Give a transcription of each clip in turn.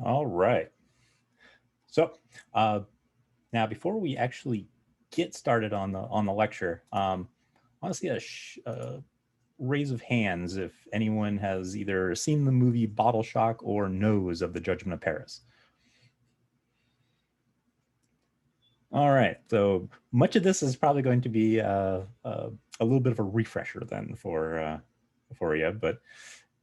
All right. So now, before we actually get started on the lecture, I want to see a raise of hands if anyone has either seen the movie Bottleshock or knows of the Judgment of Paris. All right. So much of this is probably going to be a little bit of a refresher then for you. But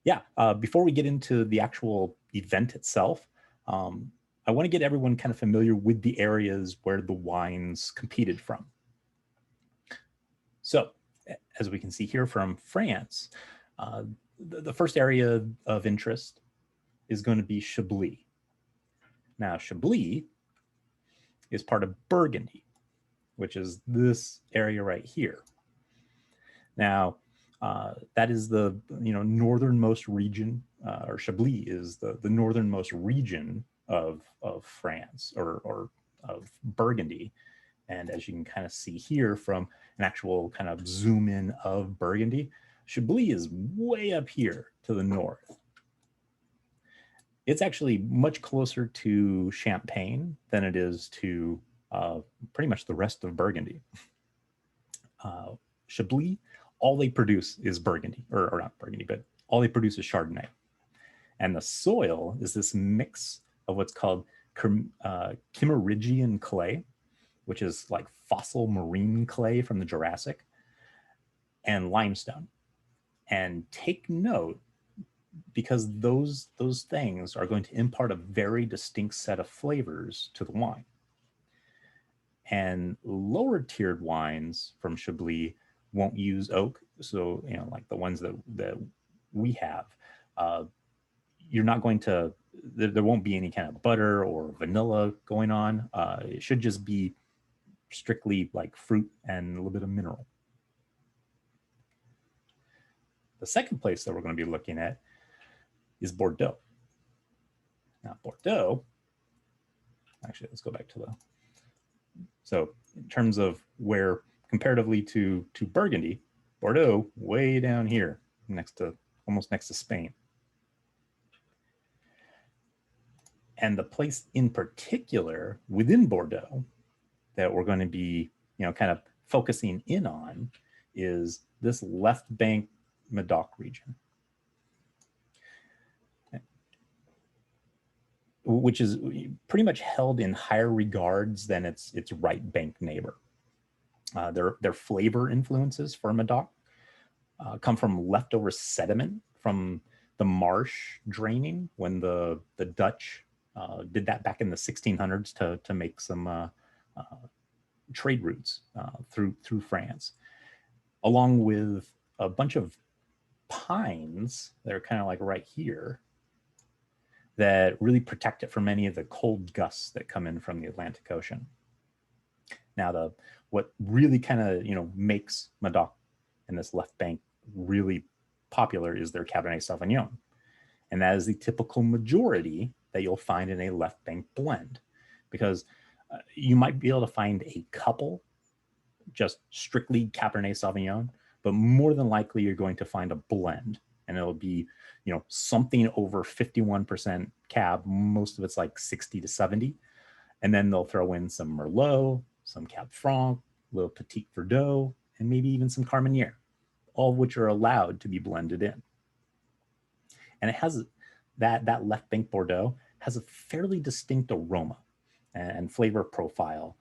yeah, before we get into the actual event itself, I want to get everyone kind of familiar with the areas where the wines competed from. So, as we can see here from France, the first area of interest is going to be Chablis. Now, Chablis is part of Burgundy, which is this area right here. Now, that is the northernmost region, or Chablis is the northernmost region of France or of Burgundy. And as you can kind of see here from an actual kind of zoom in of Burgundy, Chablis is way up here to the north. It's actually much closer to Champagne than it is to pretty much the rest of Burgundy. Chablis, all they produce is Burgundy, or not Burgundy, but all they produce is Chardonnay. And the soil is this mix of what's called Kimmeridgian clay, which is like fossil marine clay from the Jurassic, and limestone. And take note, because those things are going to impart a very distinct set of flavors to the wine. And lower tiered wines from Chablis won't use oak. So, like the ones that we have, you're not going to, there won't be any kind of butter or vanilla going on. It should just be strictly like fruit and a little bit of mineral. The second place that we're going to be looking at is Bordeaux. Now, Bordeaux, actually, let's go back to so in terms of where comparatively to Burgundy, Bordeaux, way down here, almost next to Spain. And the place in particular within Bordeaux that we're going to be, kind of focusing in on is this left bank Medoc region, which is pretty much held in higher regards than its right bank neighbor. Their flavor influences for Medoc come from leftover sediment from the marsh draining when the Dutch did that back in the 1600s to make some trade routes through France, along with a bunch of pines that are kind of like right here that really protect it from any of the cold gusts that come in from the Atlantic Ocean. Now, what really kind of makes Medoc and this left bank really popular is their Cabernet Sauvignon, and that is the typical majority that you'll find in a left bank blend, because you might be able to find a couple just strictly Cabernet Sauvignon, but more than likely you're going to find a blend, and it'll be something over 51% Cab. Most of it's like 60 to 70, and then they'll throw in some Merlot, some Cab Franc, a little Petit Verdot, and maybe even some Carmenere, all of which are allowed to be blended in. And it has that left bank Bordeaux has a fairly distinct aroma and flavor profile,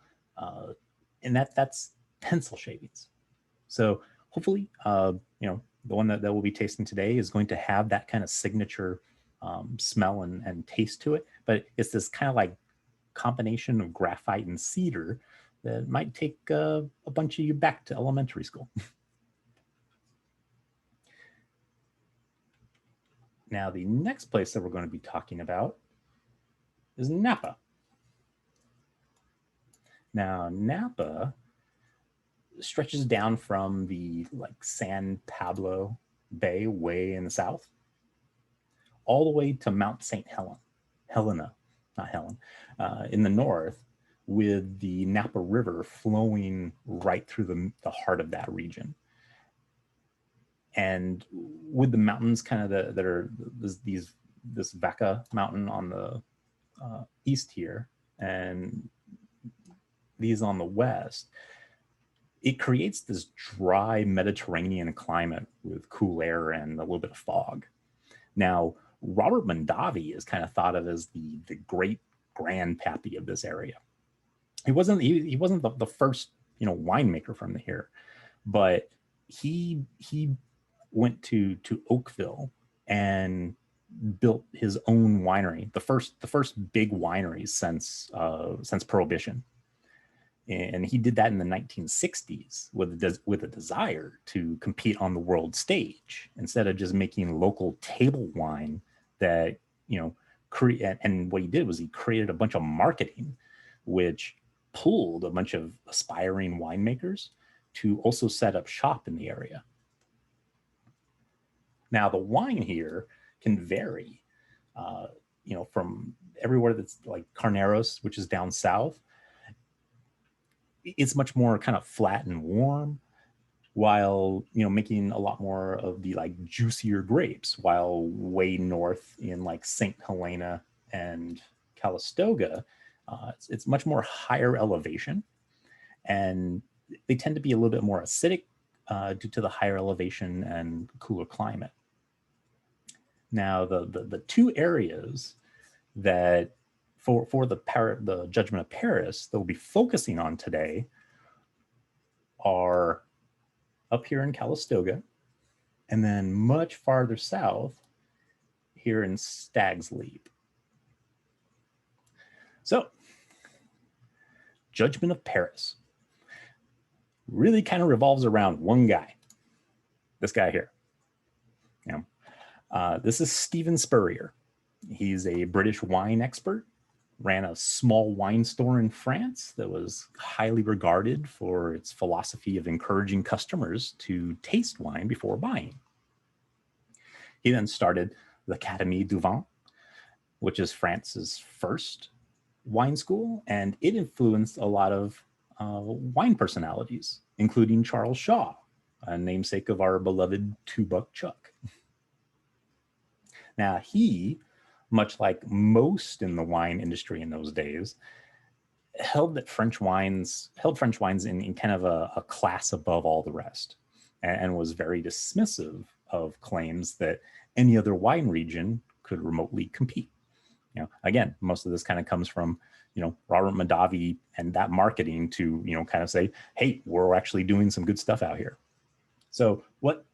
and that's pencil shavings. So hopefully, the one that we'll be tasting today is going to have that kind of signature smell and taste to it. But it's this kind of like combination of graphite and cedar that might take a bunch of you back to elementary school. Now, the next place that we're going to be talking about is Napa. Now, Napa stretches down from the San Pablo Bay way in the south, all the way to Mount St. Helena, not Helen, in the north, with the Napa River flowing right through the heart of that region. And with the mountains kind of that are this Vaca mountain on east here and these on the west, it creates this dry Mediterranean climate with cool air and a little bit of fog. Now, Robert Mondavi is kind of thought of as the great grandpappy of this area. He wasn't the first, you know, winemaker from here, but he went to Oakville and built his own winery, the first big winery since Prohibition. And he did that in the 1960s with a desire to compete on the world stage instead of just making local table wine that, you know, and what he did was he created a bunch of marketing, which pulled a bunch of aspiring winemakers to also set up shop in the area. Now, the wine here can vary, you know, from everywhere that's like Carneros, which is down south. It's much more kind of flat and warm, while, you know, making a lot more of the like juicier grapes, while way north in like St. Helena and Calistoga, it's much more higher elevation, and they tend to be a little bit more acidic due to the higher elevation and cooler climate. Now, the two areas that for the Judgment of Paris that we'll be focusing on today are up here in Calistoga, and then much farther south here in Stag's Leap. So, Judgment of Paris really kind of revolves around one guy, this guy here. You know, this is Stephen Spurrier. He's a British wine expert, ran a small wine store in France that was highly regarded for its philosophy of encouraging customers to taste wine before buying. He then started l'Académie du Vin, which is France's first wine school, and it influenced a lot of wine personalities, including Charles Shaw, a namesake of our beloved $2 Chuck. Now, he, much like most in the wine industry in those days, held French wines in kind of a class above all the rest, and was very dismissive of claims that any other wine region could remotely compete. You know, again, most of this kind of comes from, you know, Robert Mondavi and that marketing to, you know, kind of say, hey, we're actually doing some good stuff out here. So what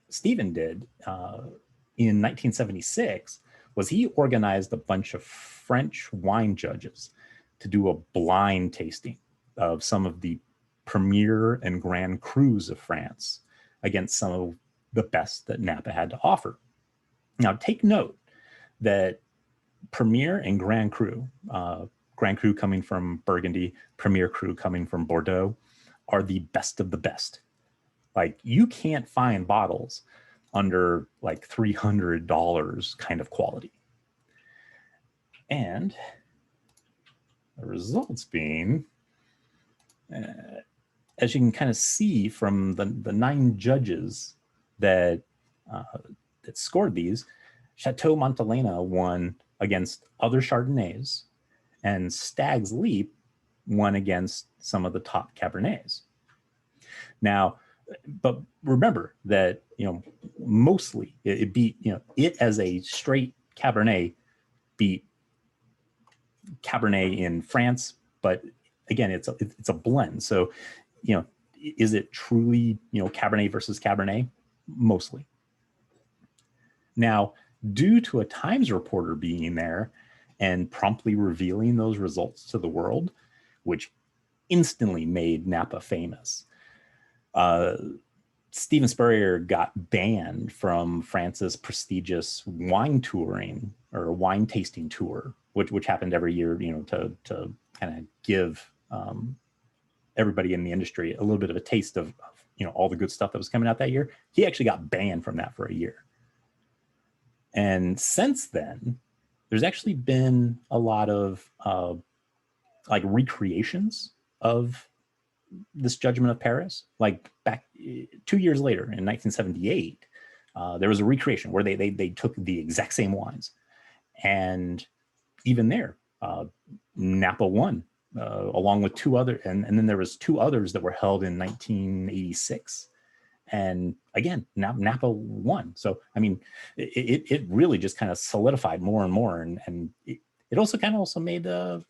Stephen did in 1976 was he organized a bunch of French wine judges to do a blind tasting of some of the Premier and Grand Crus of France against some of the best that Napa had to offer. Now, take note that Premier and Grand Cru coming from Burgundy, Premier Cru coming from Bordeaux, are the best of the best. Like, you can't find bottles under like $300 kind of quality. And the results being, as you can kind of see from the 9 judges that scored these, Chateau Montelena won against other Chardonnays, and Stag's Leap won against some of the top Cabernets. Now, but remember that, you know, mostly it beat, you know, it as a straight Cabernet beat Cabernet in France, but again, it's a blend. So, you know, is it truly, you know, Cabernet versus Cabernet? Mostly. Now, due to a Times reporter being there and promptly revealing those results to the world, which instantly made Napa famous, Stephen Spurrier got banned from France's prestigious wine touring or wine tasting tour, which happened every year, you know, to kind of give everybody in the industry a little bit of a taste of, you know, all the good stuff that was coming out that year. He actually got banned from that for a year. And since then, there's actually been a lot of like recreations of this Judgment of Paris. Like back 2 years later in 1978, there was a recreation where they took the exact same wines and even there, Napa won, along with two other, and then there was two others that were held in 1986. And again, Napa won. So, I mean, it really just kind of solidified more and more. And it also kind of also made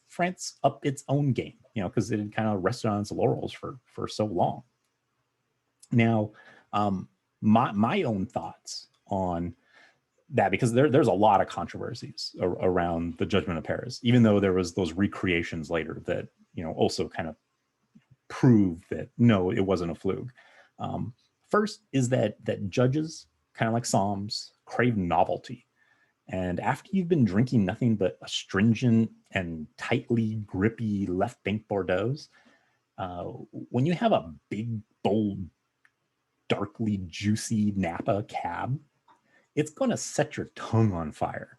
France up its own game, you know, because it had kind of rested on its laurels for so long. Now, my own thoughts on that, because there's a lot of controversies around the Judgment of Paris, even though there was those recreations later that, you know, also kind of proved that no, it wasn't a fluke. First is that judges, kind of like Psalms, crave novelty. And after you've been drinking nothing but astringent and tightly grippy left bank Bordeaux's, when you have a big, bold, darkly juicy Napa cab, it's going to set your tongue on fire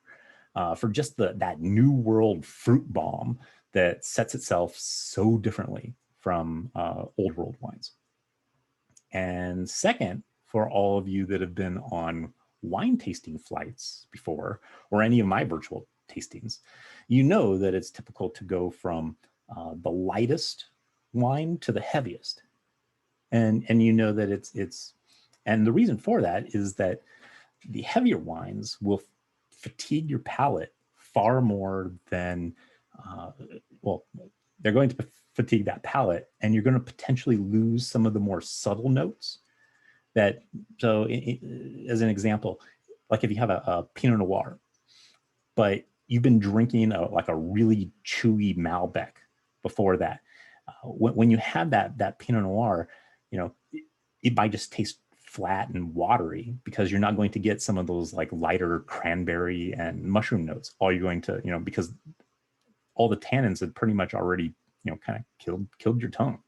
for just that new world fruit bomb that sets itself so differently from old world wines. And second, for all of you that have been on wine tasting flights before, or any of my virtual tastings, you know that it's typical to go from the lightest wine to the heaviest. And you know that it's, and the reason for that is that the heavier wines will fatigue your palate far more than, well, they're going to fatigue that palate, and you're going to potentially lose some of the more subtle notes that, so as an example, like if you have a Pinot Noir, but you've been drinking like a really chewy Malbec before that, when you have that Pinot Noir, you know, it might just taste flat and watery because you're not going to get some of those like lighter cranberry and mushroom notes. All you're going to, you know, because all the tannins had pretty much already, you know, kind of killed your tongue.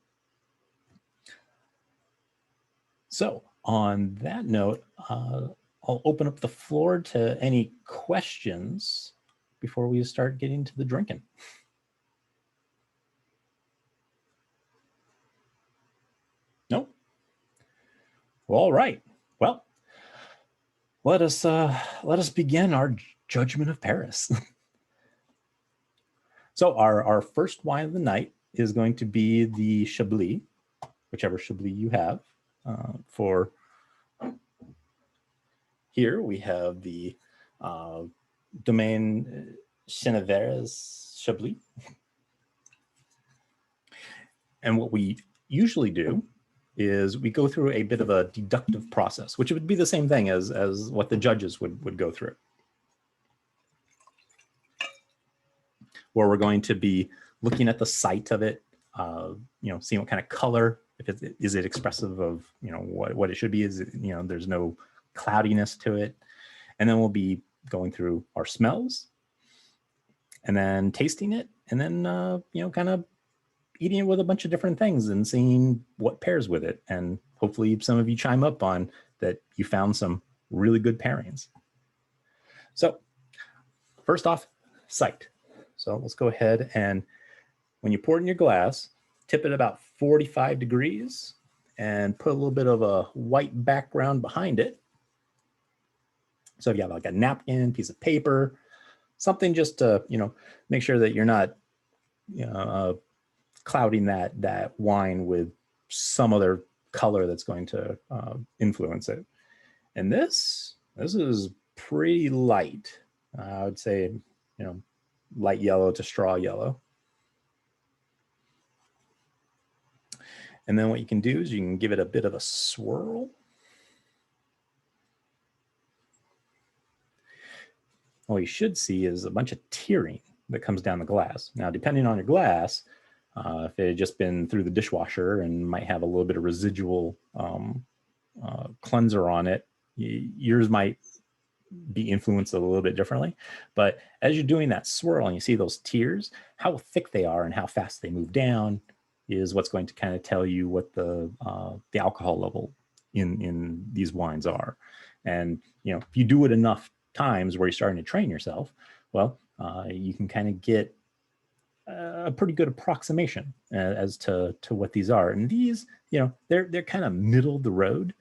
So on that note, I'll open up the floor to any questions before we start getting to the drinking. Nope. Well, all right. Well, let us begin our judgment of Paris. So our first wine of the night is going to be the Chablis, whichever Chablis you have. For here we have the Domaine Chenevieres Chablis. And what we usually do is we go through a bit of a deductive process, which would be the same thing as what the judges would go through, where we're going to be looking at the site of it, you know, seeing what kind of color, if is it expressive of, you know, what it should be, is it, you know, there's no cloudiness to it. And then we'll be going through our smells and then tasting it, and then, you know, kind of eating it with a bunch of different things and seeing what pairs with it. And hopefully some of you chime up on that you found some really good pairings. So first off, sight. So let's go ahead, and when you pour it in your glass, tip it about 45 degrees and put a little bit of a white background behind it. So if you have like a napkin, piece of paper, something just to, you know, make sure that you're not, you know, clouding that wine with some other color that's going to influence it. And this is pretty light. I would say, you know, light yellow to straw yellow. And then what you can do is you can give it a bit of a swirl. What you should see is a bunch of tearing that comes down the glass. Now, depending on your glass, if it had just been through the dishwasher and might have a little bit of residual cleanser on it, yours might be influenced a little bit differently. But as you're doing that swirl and you see those tears, how thick they are and how fast they move down is what's going to kind of tell you what the alcohol level in these wines are. And, you know, if you do it enough times where you're starting to train yourself, well, you can kind of get a pretty good approximation as to what these are. And these, you know, they're kind of middle of the road.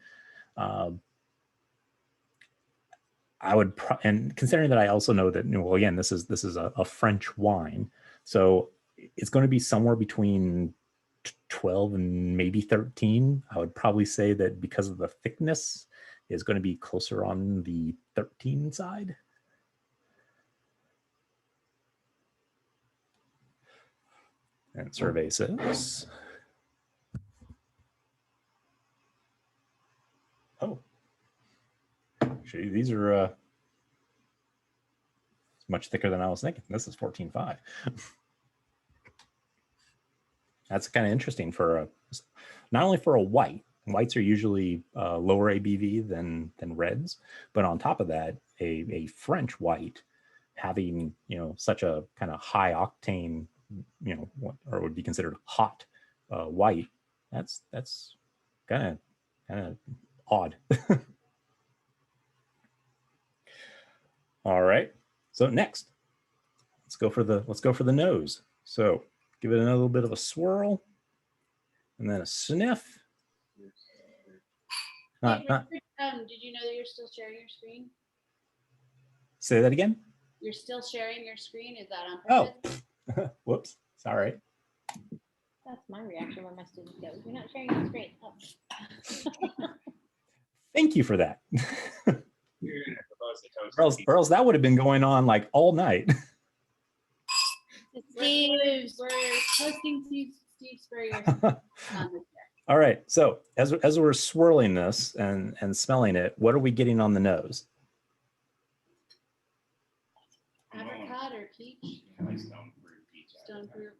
I would, and considering that I also know that, well, again, this is a French wine, so it's going to be somewhere between 12 and maybe 13. I would probably say that because of the thickness is going to be closer on the 13 side. And survey says, oh, actually, these are much thicker than I was thinking. This is 14.5. That's kind of interesting for not only for a white. Whites are usually lower ABV than reds, but on top of that, a French white having, you know, such a kind of high octane, you know, or would be considered hot white. That's kind of odd. All right. So next, let's go for the nose. So give it a little bit of a swirl, and then a sniff. Did you know that you're still sharing your screen? Say that again. You're still sharing your screen. Is that on purpose? Oh, whoops. Sorry. That's my reaction when my student goes, "You're not sharing your screen." Oh. Thank you for that. You're gonna propose the toast. Or else that would have been going on like all night. Steve, we're posting Steve Spurrier's on the chair. All right. So as we're swirling this and smelling it, what are we getting on the nose? Apricot or peach? Yeah, like stone fruit, peach. Stone fruit.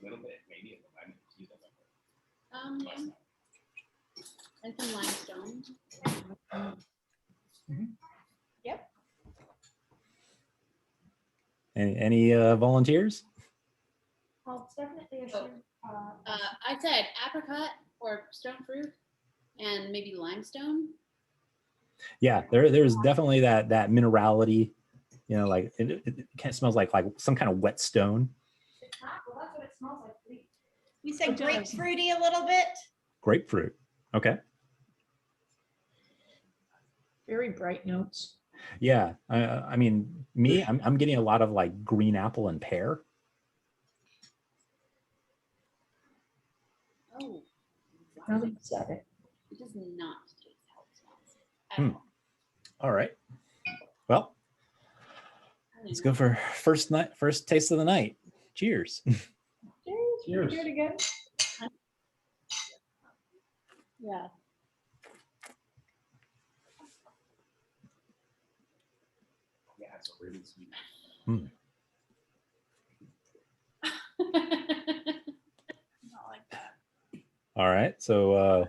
A little bit, maybe a lemon. Yeah. And some limestone. Yep. Any volunteers? Well, it's definitely a Oh. I said apricot or stone fruit and maybe limestone. Yeah, there's definitely that minerality. You know, like it kind of smells like some kind of wet stone. Well, that's what it smells like. You said grapefruity a little bit? Grapefruit. Okay. Very bright notes. Yeah. I mean, I'm getting a lot of like green apple and pear. Oh, Now that you said it. it does not taste how it smells. At all. All right. Well, let's go for first taste of the night. Cheers. Cheers. Do it again. Yeah. Yeah, it's really sweet. All right. So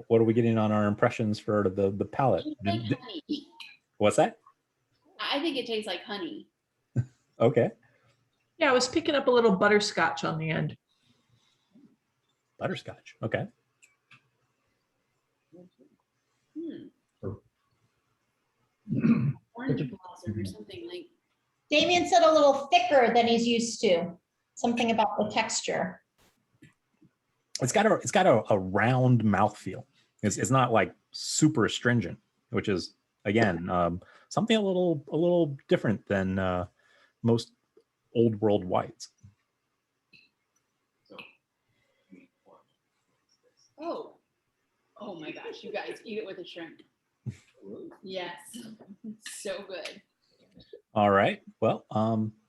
what are we getting on our impressions for the palate? Like honey. What's that? I think it tastes like honey. Okay. Yeah, I was picking up a little butterscotch on the end. Butterscotch. Okay. Orange blossom or something like. Damien said a little thicker than he's used to. Something about the texture. It's got a round mouthfeel. It's not like super astringent, which is again something a little different than most old world whites. Oh my gosh, you guys eat it with a shrimp. Yes, so good. All right. Well,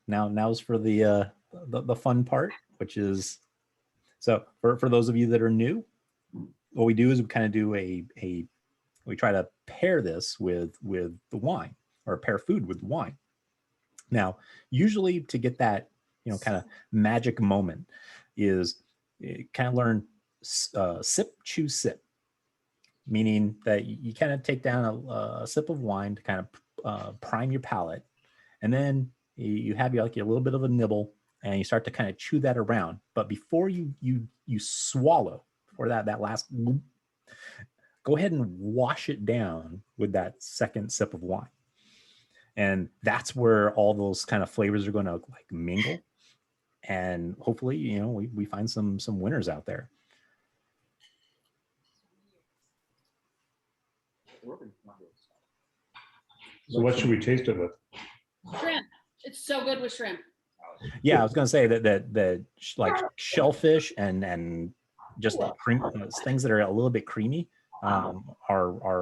now's for the fun part, which is so for those of you that are new, what we do is we kind of do we try to pair this with the wine, or pair food with wine. Now, usually to get that, you know, kind of magic moment is kind of learn sip, chew, sip, meaning that you kind of take down a sip of wine to kind of prime your palate, and then you have your little bit of a nibble, and you start to kind of chew that around. But before you swallow, for that last, go ahead and wash it down with that second sip of wine. And that's where all those kind of flavors are going to like mingle. And hopefully, you know, we find some winners out there. So what should we taste it with? Shrimp. It's so good with shrimp. Yeah, I was gonna say that like shellfish and just cream, things that are a little bit creamy are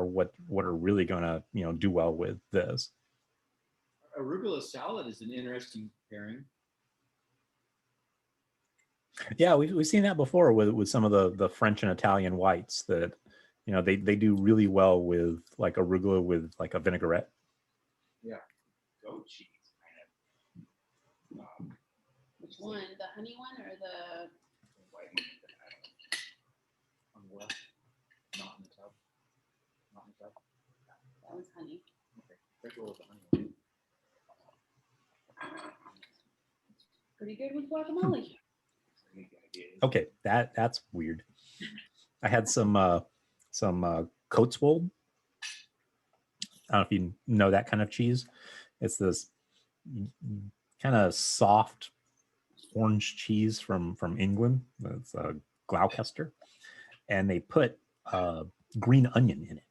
what are really gonna do well with this. Arugula salad is an interesting pairing. Yeah, we've seen that before with some of the French and Italian whites that they do really well with like arugula with like a vinaigrette. Yeah. Goat cheese, kind of. Which one? The honey one or the? White one. On the left, not in the tub. Not in the tub. That one's honey. Okay. Let's roll with the honey. Pretty good with guacamole. Okay, that's weird. I had some Coatswold. I don't know if you know that kind of cheese. It's this kind of soft orange cheese from England. It's a Gloucester, and they put green onion in it,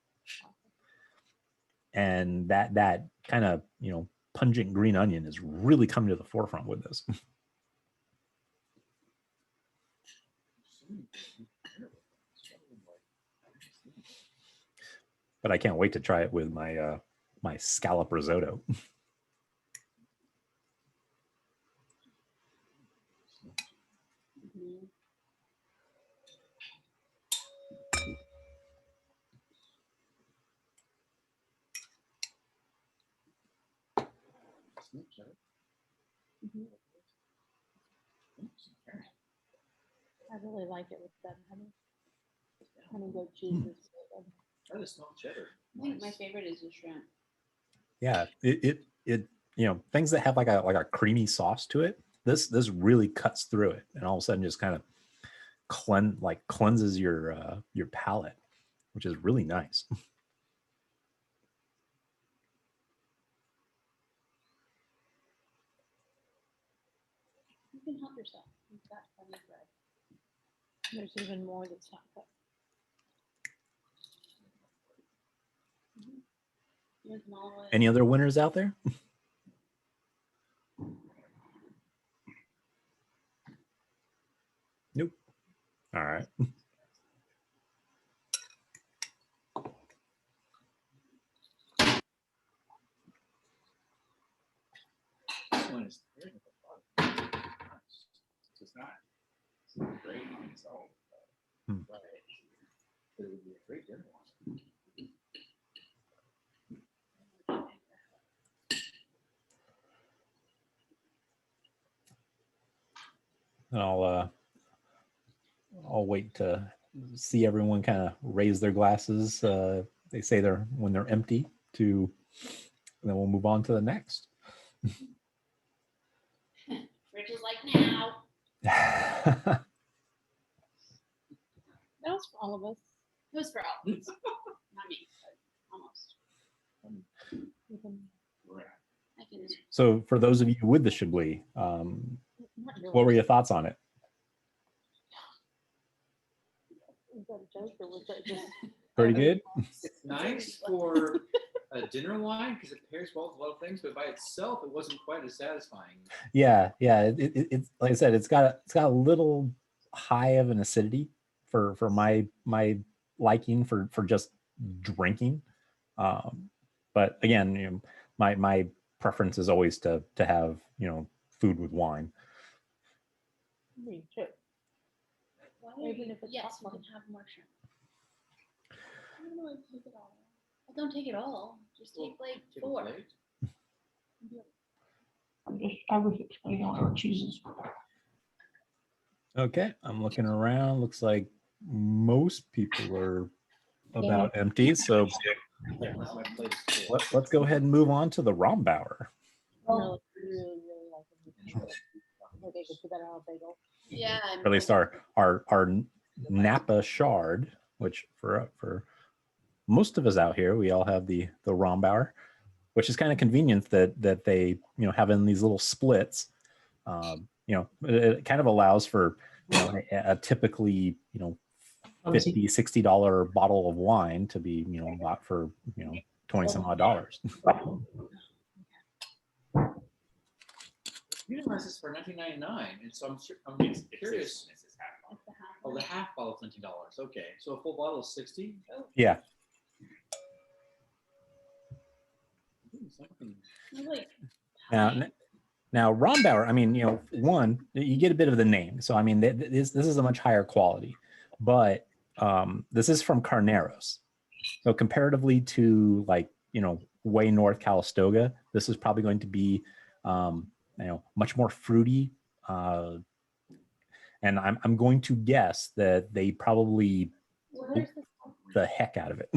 and that kind of pungent green onion is really coming to the forefront with this. But I can't wait to try it with my my scallop risotto. I really like it with that honey goat cheese. Is so good. Try the smoked cheddar. I think my favorite is the shrimp. Yeah, it things that have like a creamy sauce to it. This really cuts through it, and all of a sudden just kind of cleanses your palate, which is really nice. You can help yourself. You've got plenty of bread. There's even more that's not cut. You want some olive oil? Any other winners out there? Nope. All right. This one is very good. It's not great on its own. But it would be a great dinner one. And I'll wait to see everyone kind of raise their glasses. They say when they're empty and then we'll move on to the next. Rich is like now. That was for all of us. It was for all. Not me, but almost. You can- I can. So for those of you with the Chablis, not really. what were your thoughts on it? Was that a joke or was that just? Pretty good? It's nice for a dinner wine because it pairs well with a lot of things, but by itself, it wasn't quite as satisfying. Yeah. It's like I said, it's got a little high of an acidity for my liking for just drinking. But again, my preference is always to have food with wine. Me too. Even if it's Yes, you popcorn. can have more shrimp. I don't know, take it all. Well, don't take it all. Just take like Take a 4. plate. I was explaining all our cheeses. Okay, I'm looking around. Looks like most people are about empty. So Yeah, my plate is full. let's go ahead and move on to the Rombauer. No, really like it. Okay, good, put that on a bagel. Yeah. Or at least our Napa Chard, which for most of us out here, we all have the Rombauer, which is kind of convenient that they have in these little splits. It kind of allows for a typically $50-$60 bottle of wine to be bought for 20 some odd dollars. You didn't realize this for $19.99, and so I'm curious. It's this half bottle. That's the half Oh, one. the half bottle is $19. Okay, so a full bottle is 60. Yeah. Something. It's like Now, pine. now Rombauer, I mean, one, you get a bit of the name. So, I mean, this is a much higher quality, but this is from Carneros. So comparatively to like, way north Calistoga, this is probably going to be, much more fruity. And I'm going to guess that they probably Where's this? the heck out of it.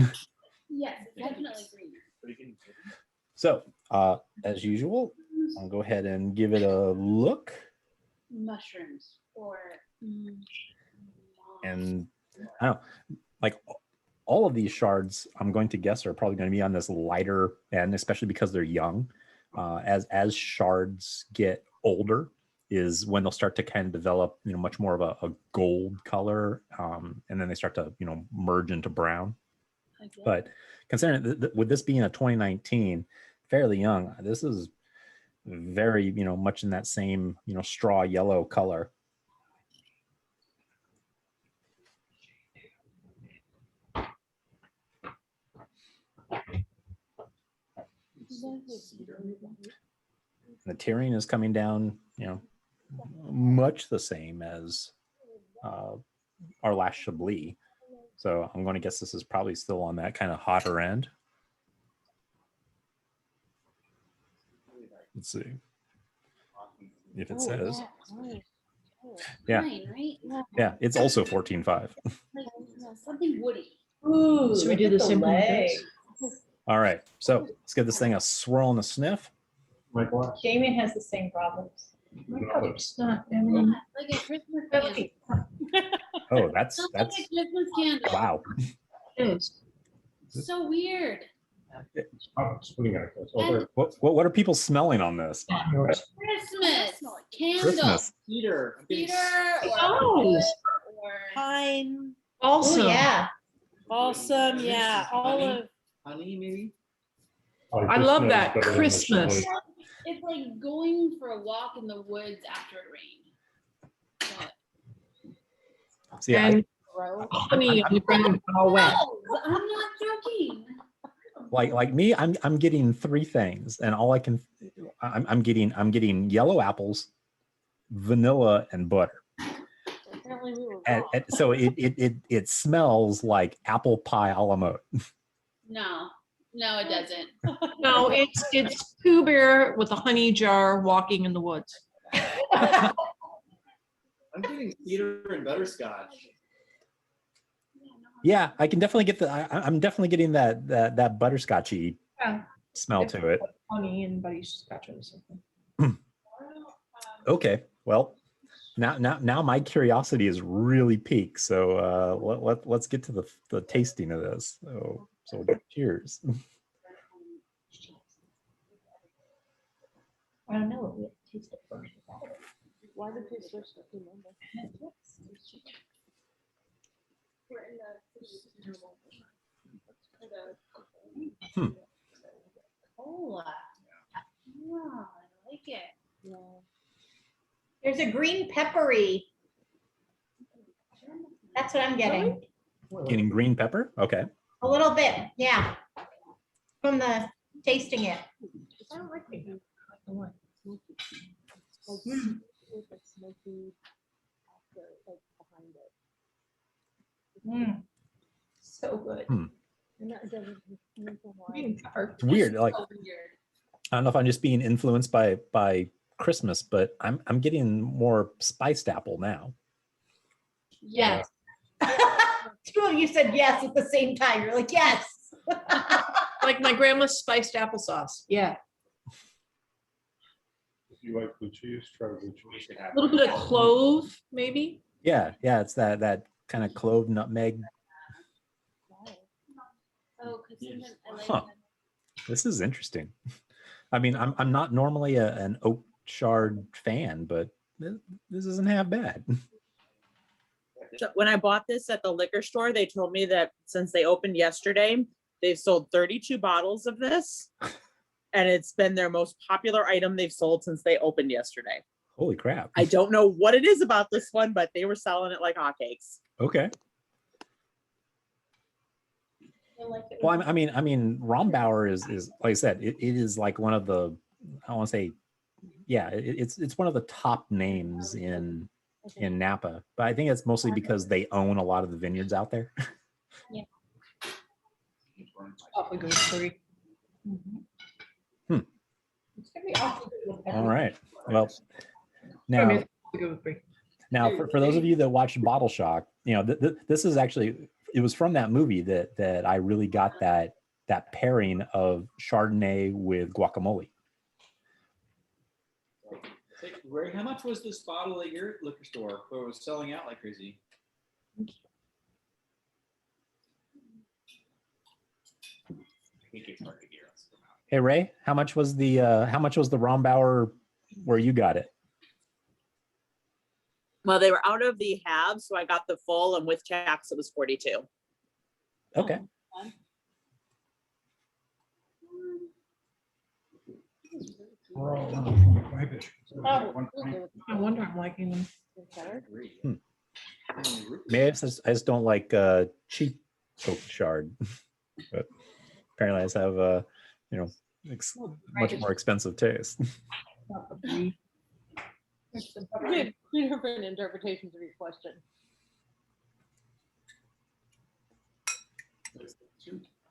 Yes, it's definitely green. So, as usual, I'll go ahead and give it a look. Mushrooms or And I don't know, like all of these shards, I'm going to guess are probably going to be on this lighter end, especially because they're young. As shards get older, is when they'll start to kind of develop, much more of a gold color, and then they start to, merge into brown. But considering with this being a 2019, fairly young, this is very, much in that same, straw yellow color. The tiering is coming down, much the same as our last Chablis. So I'm going to guess this is probably still on that kind of hotter end. Let's see if it says. Yeah. Pine, right? Yeah, it's also 14.5. Like something woody. Ooh, Should we do the same thing with this? All right, so let's give this thing a swirl and a sniff. Damien has the same problems. It's not. Like a Christmas candle. Oh, that's Sounds like a Christmas candle. wow. It is. So weird. What are people smelling on this? Christmas candle. Christmas. Peter. Peter Oh. or Pine, Also, Oh, yeah. balsam, yeah, olive. Honey, maybe. I love that Christmas. it's like going for a walk in the woods after it rained. But See, And Grow. honey on the ground all wet. no, I'm not joking. like me, I'm getting three things, and all I'm getting yellow apples, vanilla, and butter. Apparently we were And, wrong. and so it smells like apple pie a la mode. No, it doesn't. No, it's Pooh Bear with a honey jar walking in the woods. I'm getting Peter and butterscotch. Yeah, I can definitely get I'm definitely getting that butterscotchy Yeah. smell to it. Honey and butterscotch or something. Okay, well, now my curiosity is really piqued. So let's get to the tasting of this. So cheers. I don't know. We have to taste it first. Why did you switch to remember? We're in Hmm. Cola. Yeah, I like it. Yeah. There's a green peppery. That's what I'm getting. Getting green pepper. Okay. A little bit, yeah. From the tasting it. I don't like it. I like smoky. Like Mm. with the smoky after, like behind it. Mm. So good. And that doesn't make them like. Green pepper. It's weird. Like So weird. I don't know if I'm just being influenced by Christmas, but I'm getting more spiced apple now. Yes. Two of you said yes at the same time. You're like, yes. Like my grandma's spiced applesauce. Yeah. If you like blue cheese, try the blue cheese. A little bit of clove, maybe. Yeah, it's that kind of clove nutmeg. Oh, because sometimes I like Huh. This is interesting. I mean, I'm not normally an oak shard fan, but this isn't half bad. So when I bought this at the liquor store, they told me that since they opened yesterday, They've sold 32 bottles of this, and it's been their most popular item they've sold since they opened yesterday. Holy crap. I don't know what it is about this one, but they were selling it like hotcakes. Okay. feel like it Well, was- I mean, Rombauer is like I said, it is like one of the, I want to say, yeah, it's one of the top names in Napa, but I think it's mostly because they own a lot of the vineyards out there. Probably go with 3. Mhm. It's gonna be awfully good with All everything. right. Well, I mean, now, it's probably go with 3. now for those of you that watched Bottleshock, you know, this is actually, it was from that movie that I really got that pairing of Chardonnay with guacamole. Say, Ray, how much was this bottle at your liquor store where it was selling out like crazy? I think it's hard to hear us. Hey Ray, how much was the Rombauer where you got it? Well, they were out of the halves, so I got the full, and with tax, it was 42. Okay. I wonder I'm liking them. Maybe I just don't like cheap oak shard, but apparently I just have much more expensive taste. Two different interpretations of your question.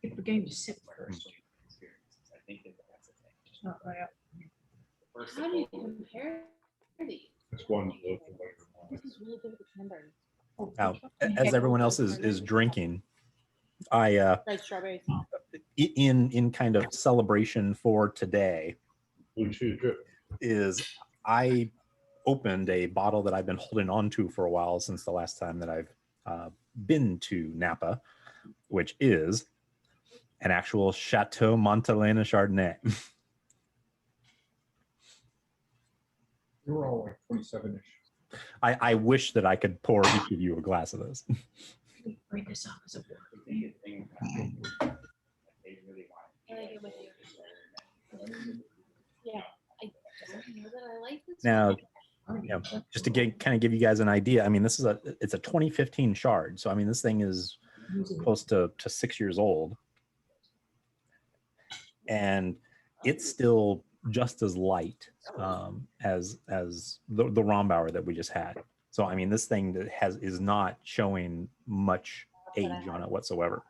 If we're going to sit where I think that's the thing. it's not right up. First How of do you all, compare these? It's one local This is really good with the cranberries. Now, as everyone else is drinking, I Fried strawberries. in kind of celebration for today blue cheese drip. is I opened a bottle that I've been holding on to for a while since the last time that I've been to Napa, which is an actual Chateau Montignac Chardonnay. You were all like 27-ish. I wish that I could pour each of you a glass of this. Bring this up as a the biggest thing that they really want. I like it with you. Yeah, I don't know that I like this. Now, one. you know, just to kind of give you guys an idea, I mean, it's a 2015 Chard, so I mean, this thing is close to 6 years old, and it's still just as light as the Rombauer that we just had. So I mean, this thing that is not showing much age on it whatsoever.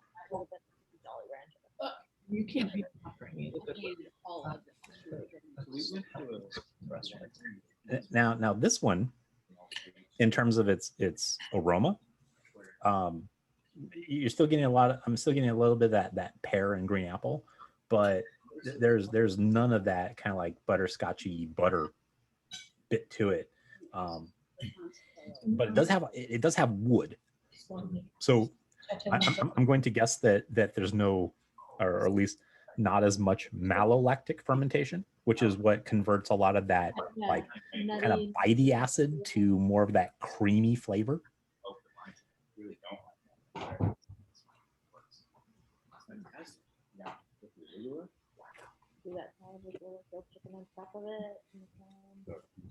You can't be offering me the good Use all of them. We went to a restaurant. Now this one, in terms of its aroma, you're still getting I'm still getting a little bit of that pear and green apple, but there's none of that kind of like butterscotchy butter bit to it. But it does have wood. So I'm going to guess that there's no, or at least not as much malolactic fermentation, which is what converts a lot of that like kind of bitey acid to more of that creamy flavor. Really don't. Do that salad with a little grilled chicken on top of it.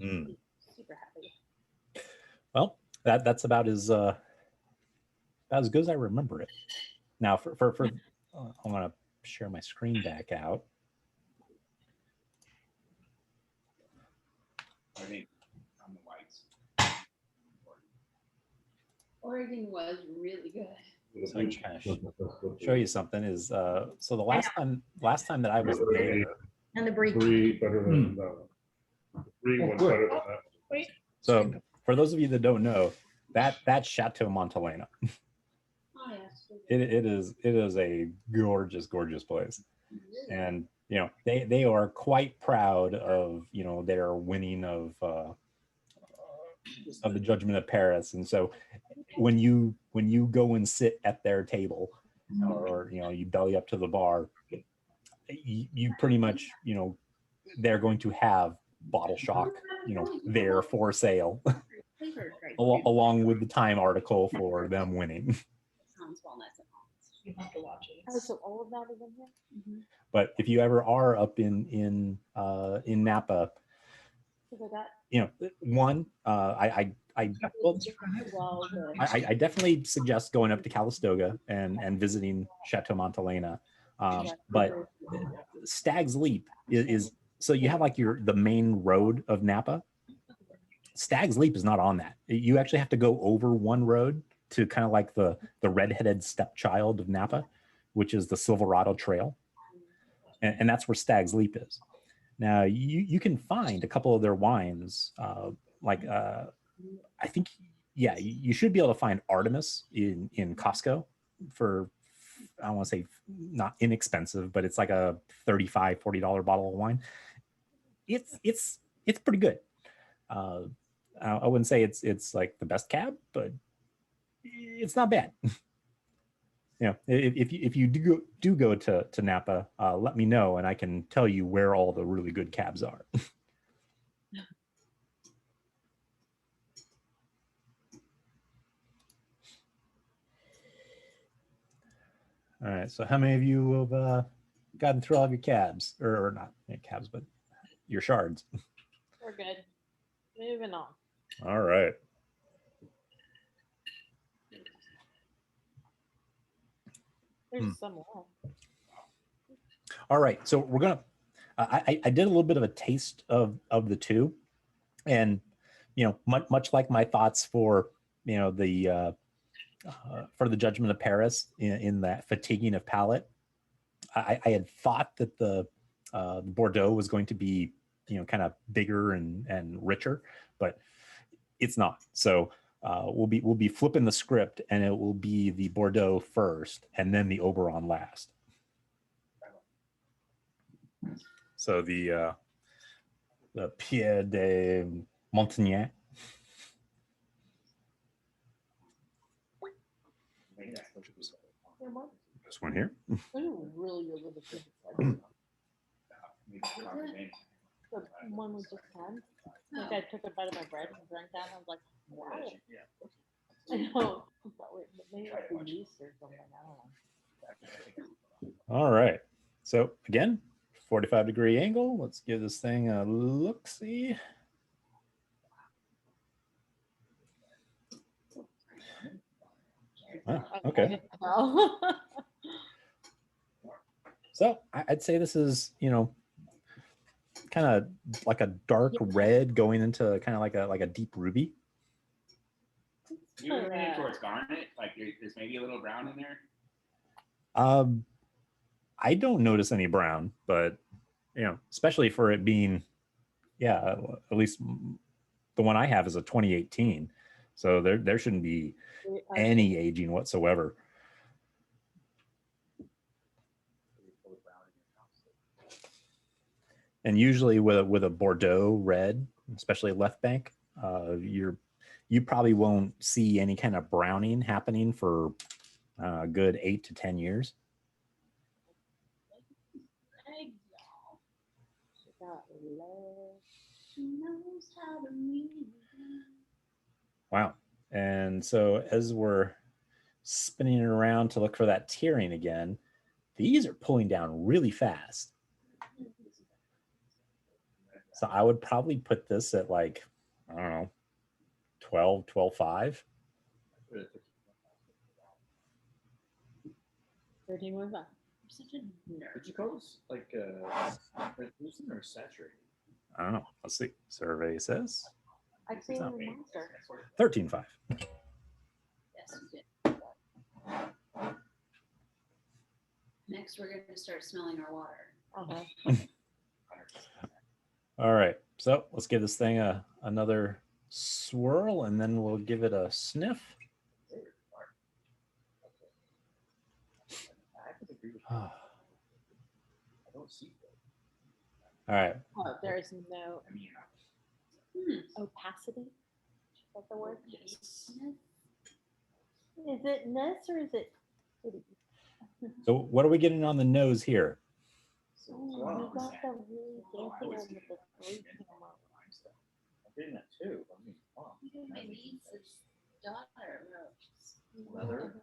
Mm. Be super happy. Well, that's about as good as I remember it. Now, for I'm gonna share my screen back out. I think on the whites. Oregon was really good. So I can kind of show you something is so the last time that I was there. And the brie. Three better than that one. Three one's better than that. So for those of you that don't know, that's Chateau Montignac. Oh yes. It is a gorgeous place, and you know they are quite proud of their winning of the Judgment of Paris, and so when you go and sit at their table, or you belly up to the bar, you pretty much they're going to have Bottleshock there for sale along with the Time article for them winning. Sounds walnuts and almonds. You have to watch it. Oh, so all of that is in here? But if you ever are up in Napa, Because I got you know, one, well, well, the I definitely suggest going up to Calistoga and visiting Chateau Montelena. But Stag's Leap is so you have like the main road of Napa. Stag's Leap is not on that. You actually have to go over one road to kind of like the redheaded stepchild of Napa, which is the Silverado Trail. And that's where Stag's Leap is. Now you can find a couple of their wines, I think, yeah, you should be able to find Artemis in Costco for, I don't want to say not inexpensive, but it's like a $35, $40 bottle of wine. It's pretty good. I wouldn't say it's like the best cab, but it's not bad. You know, if you do go to Napa, let me know and I can tell you where all the really good cabs are. All right, so how many of you have gotten through all of your cabs, or not cabs, but your shards? we're good. Moving on. All right. There's some more. All right, so we're gonna. I did a little bit of a taste of the two, and you know, much like my thoughts for the for the Judgment of Paris in that fatiguing of palate. I had thought that the Bordeaux was going to be kind of bigger and richer, but it's not. So we'll be flipping the script, and it will be the Bordeaux first, and then the Oberon last. So the Pierre de Montignac. This one here. Ooh, really good with the food. The one we just had. Like I took a bite of my bread and drank that, and I was like, wow. I know. Maybe it's the yeast or something. I don't know. All right. So again, 45-degree angle. Let's give this thing a look-see. Oh, okay. So I'd say this is, kind of like a dark red going into kind of like a deep ruby. You were leaning towards garnet, like there's maybe a little brown in there. I don't notice any brown, but especially for it being, at least the one I have is a 2018, so there shouldn't be any aging whatsoever. And usually with a Bordeaux red, especially left bank, you probably won't see any kind of browning happening for a good 8 to 10 years. Wow. And so as we're spinning it around to look for that tearing again, these are pulling down really fast. So I would probably put this at like, I don't know, 12.5. 13.5. Such a nerd. Would you call this like translucent or saturated? I don't know. Let's see. Survey says I've seen a monster. 13.5. Yes, you did. Next, we're going to start smelling our water. All right. So let's give this thing another swirl, and then we'll give it a sniff. All right. Oh, there is no opacity. Is that the word? Is it ness or is it city? So what are we getting on the nose here? You got the really fancy one with the three camera. I'm getting that too. I mean, wow. My niece's daughter. Leather.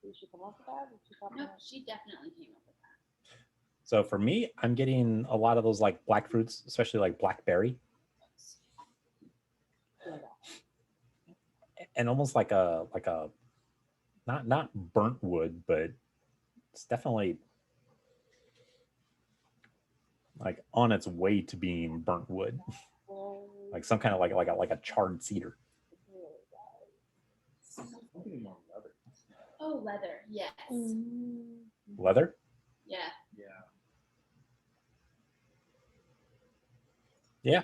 Did she come up with that? Did she come No, up with she definitely came up with that. So for me, I'm getting a lot of those like black fruits, especially like blackberry, and almost like a not burnt wood, but it's definitely like on its way to being burnt wood, like some kind of like a charred cedar. Oh, leather. Yes. Leather. Yeah. Yeah.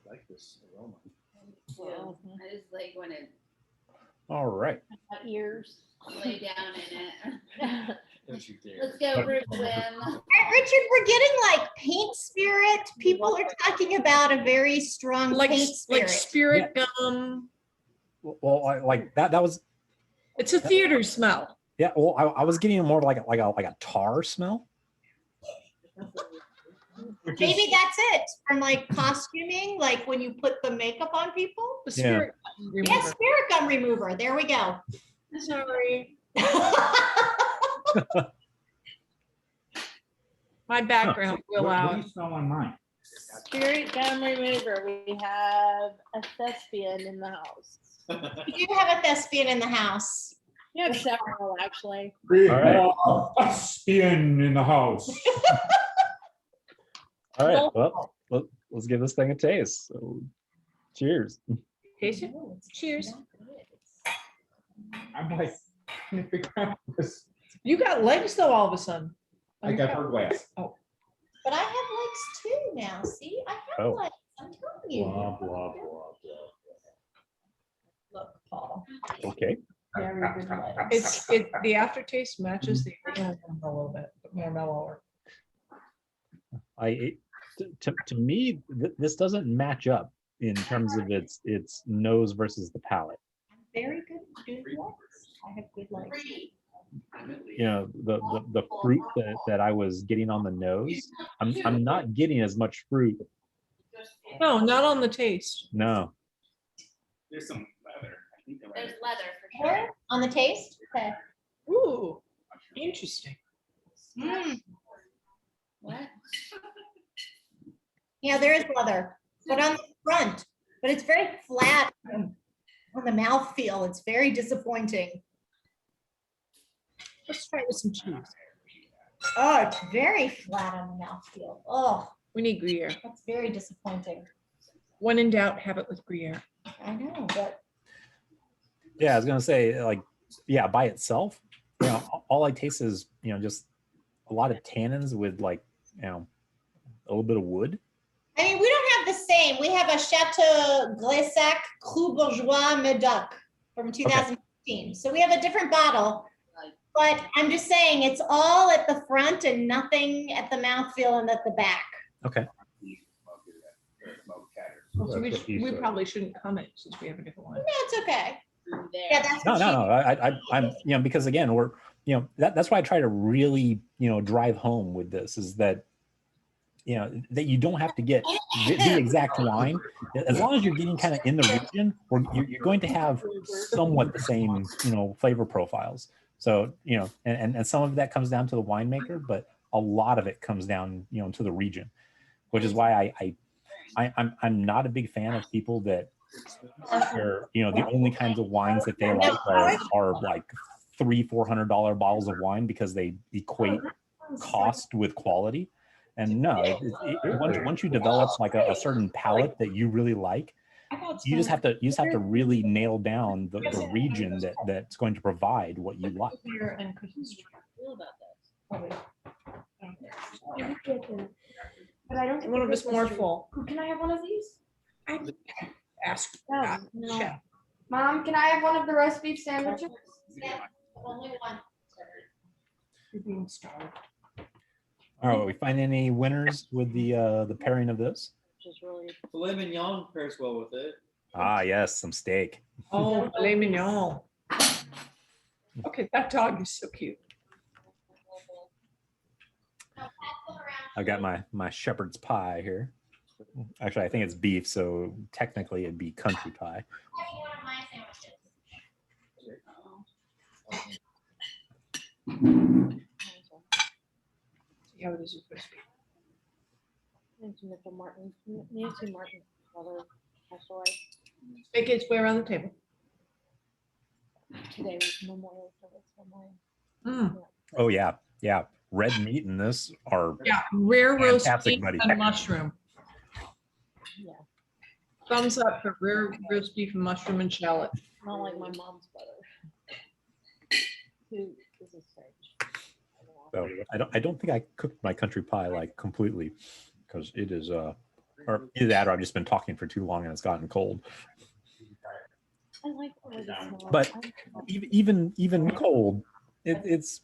I like this aroma. So I just like when it All right. my ears? lay down in it. Don't you dare. Let's go, Bruce Wim. All right, Richard, we're getting like paint spirit. People are talking about a very strong Like paint spirit. spirit gum. Well, like that was It's a theater smell. yeah. Well, I was getting more like a tar smell. Maybe that's it from like costuming, like when you put the makeup on people. The spirit remover. Yes, spirit gum remover. There we go. Sorry. My background will What do allow. you smell on mine? Spirit gum remover. We have a thespian in the house. You do have a thespian in the house. You have several, actually. We All right. have a thespian in the house. All right. Well, let's give this thing a taste. So, cheers. Taste it. Cheers. I'm like, this. You got legs though all of a sudden. I got her glass. Oh, But I have legs too now. See, I have Oh. legs. I'm telling you. Blah, blah, blah, Look, Paul. Okay. Very good legs. it's the aftertaste matches the original one a little bit, but more mellower. To me, this doesn't match up in terms of its nose versus the palate. I'm very good legs. I have good legs. You know, the fruit that I was getting on the nose, I'm not getting as much fruit. No, not on the taste. No. There's some leather. I think the There's leather. leather for sure. Or on the taste? Okay. Ooh, interesting. Mm. What? Yeah, there is leather, but on the front, but it's very flat on the mouthfeel. It's very disappointing. Let's try with some cheese. Oh, it's very flat on the mouthfeel. Oh, We need Gruyere. that's very disappointing. When in doubt, have it with Gruyere. I know, but Yeah, I was gonna say, like, yeah, by itself, you know, all I taste is, you know, just a lot of tannins with, like, you know, a little bit of wood. I mean, we don't have the same. We have a Chateau Gressac Cru Bourgeois Medoc from 2015. So we have a different bottle. But I'm just saying, it's all at the front and nothing at the mouthfeel and at the back. Okay. So That's what he we said. probably shouldn't comment since we have a different one. No, it's okay. There. Yeah, that's No, what no, she- no. I'm, you know, because again, we're, you know, that's why I try to really, you know, drive home with this is that, you know, that you don't have to get the exact wine. As long as you're getting kind of in the region, where you're going to have somewhat the same, you know, flavor profiles. So, you know, and some of that comes down to the winemaker, but a lot of it comes down, you know, to the region, which is why I'm not a big fan of people that are, you know, the only kinds of wines that they like are like $300-400 bottles of wine because they equate cost with quality. And no, once you develop like a certain palate that you really like, you just have to really nail down the region that's going to provide what you like. And Christmas tree. Feel about But I don't think One of it's us more Christmas full. tree. Can I have one of these? Ask. No. Chef. Mom, can I have one of the roast beef sandwiches? Yeah, only one. You're being starved. All right, we find any winners with the pairing of this? Which is really. Filet mignon pairs well with it. Ah, yes, some steak. Oh, filet mignon. Okay, that dog is so cute. I've got my shepherd's pie here. Actually, I think it's beef, so technically it'd be country pie. See how it is supposed to be. Nancy Martin, brother, passed away. Make its way around the table. Today was memorial service for mine. Mm. Oh yeah, yeah. Red meat in this are Yeah, rare roast Fantastic, beef buddy. and mushroom. Yeah, Thumbs up for rare roast beef and mushroom and shallot. not like my mom's brother. Who is a strange. so I don't think I cooked my country pie like completely because it is or either that or I've just been talking for too long and it's gotten cold. I like the way it smells. But even cold, it's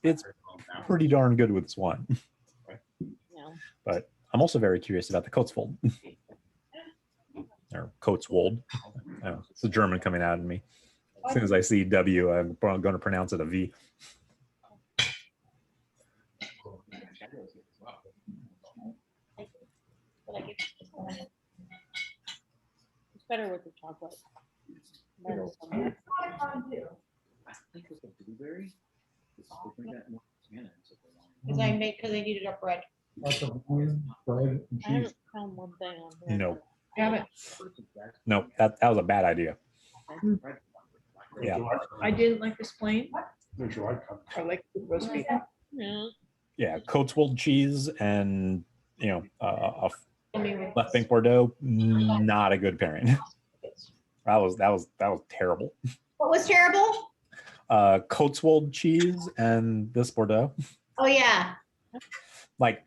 pretty darn good with swine. Yeah. But I'm also very curious about the Coatswold. Or Coatswold. It's the German coming out of me. As soon as I see W, I'm going to pronounce it a V. It's better with the chocolate. I think with the blueberry. Because I heated up bread. Lots of wine, bread, and I haven't cheese. found one thing on here. No, Have it. no, that was a bad idea. Yeah. I didn't like this plain. Don't you like that? I like the roast beef. Yeah. Yeah, Coatswold cheese and a I mean, left bank Bordeaux, not a good pairing. That was terrible. what was terrible? Coatswold cheese and this Bordeaux. Oh, yeah. Like,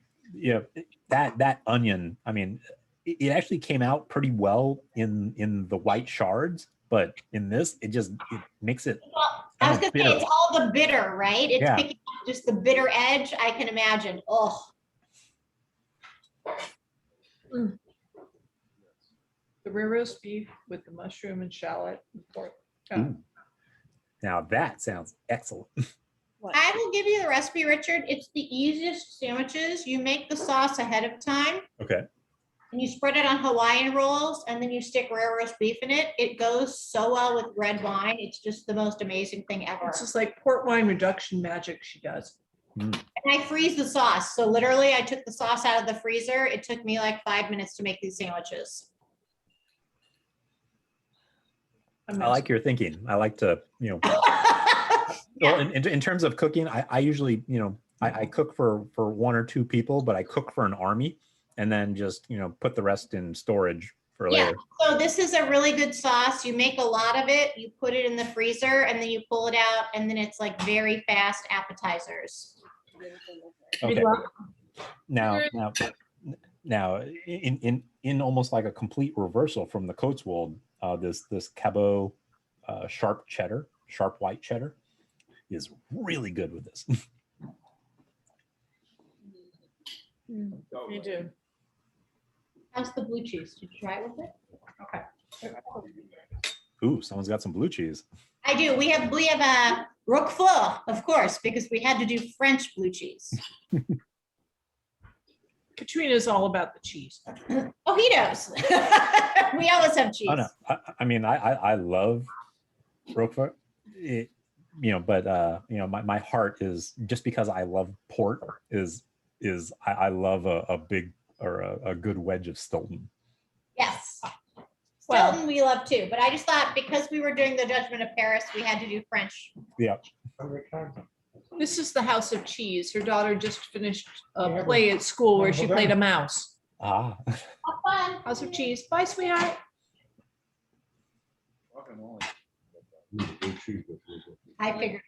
that onion, I mean, it actually came out pretty well in the white shards, but in this, it makes it. Well, I was going to say, bitter. it's all the bitter, right? It's Yeah. picking up just the bitter edge, I can imagine. Oh, The rare roast beef with the mushroom and shallot and pork. Ooh. Now that sounds excellent. I will give you the recipe, Richard. It's the easiest sandwiches. You make the sauce ahead of time Okay. and you spread it on Hawaiian rolls and then you stick rare roast beef in it. It goes so well with red wine. It's just the most amazing thing ever. It's just like port wine reduction magic she does. And I freeze the sauce. So literally I took the sauce out of the freezer. It took me like 5 minutes to make these sandwiches. I like your thinking. I like to, Yeah. well, in terms of cooking, I usually, I cook for 1 or 2 people, but I cook for an army and then just, put the rest in storage for Yeah. later. So this is a really good sauce. You make a lot of it, you put it in the freezer and then you pull it out and then it's like very fast appetizers. Okay. Now, in almost like a complete reversal from the Coatswold, this Cabot sharp white cheddar is really good with this. Me too. How's the blue cheese? Did you try it with it? Okay. Ooh, someone's got some blue cheese. I do. We have a Roquefort, of course, because we had to do French blue cheese. Katrina's all about the cheese. Oh, he knows. We always have cheese. Oh no, I love Roquefort. But my heart is just because I love port is I love a big or a good wedge of Stilton. Yes. Well- Stilton we love too, but I just thought because we were doing the Judgment of Paris, we had to do French. Yeah. This is the House of Cheese. Her daughter just finished a play at school where she played a mouse. Ah. Have fun. House of Cheese. Bye, sweetheart. I figured.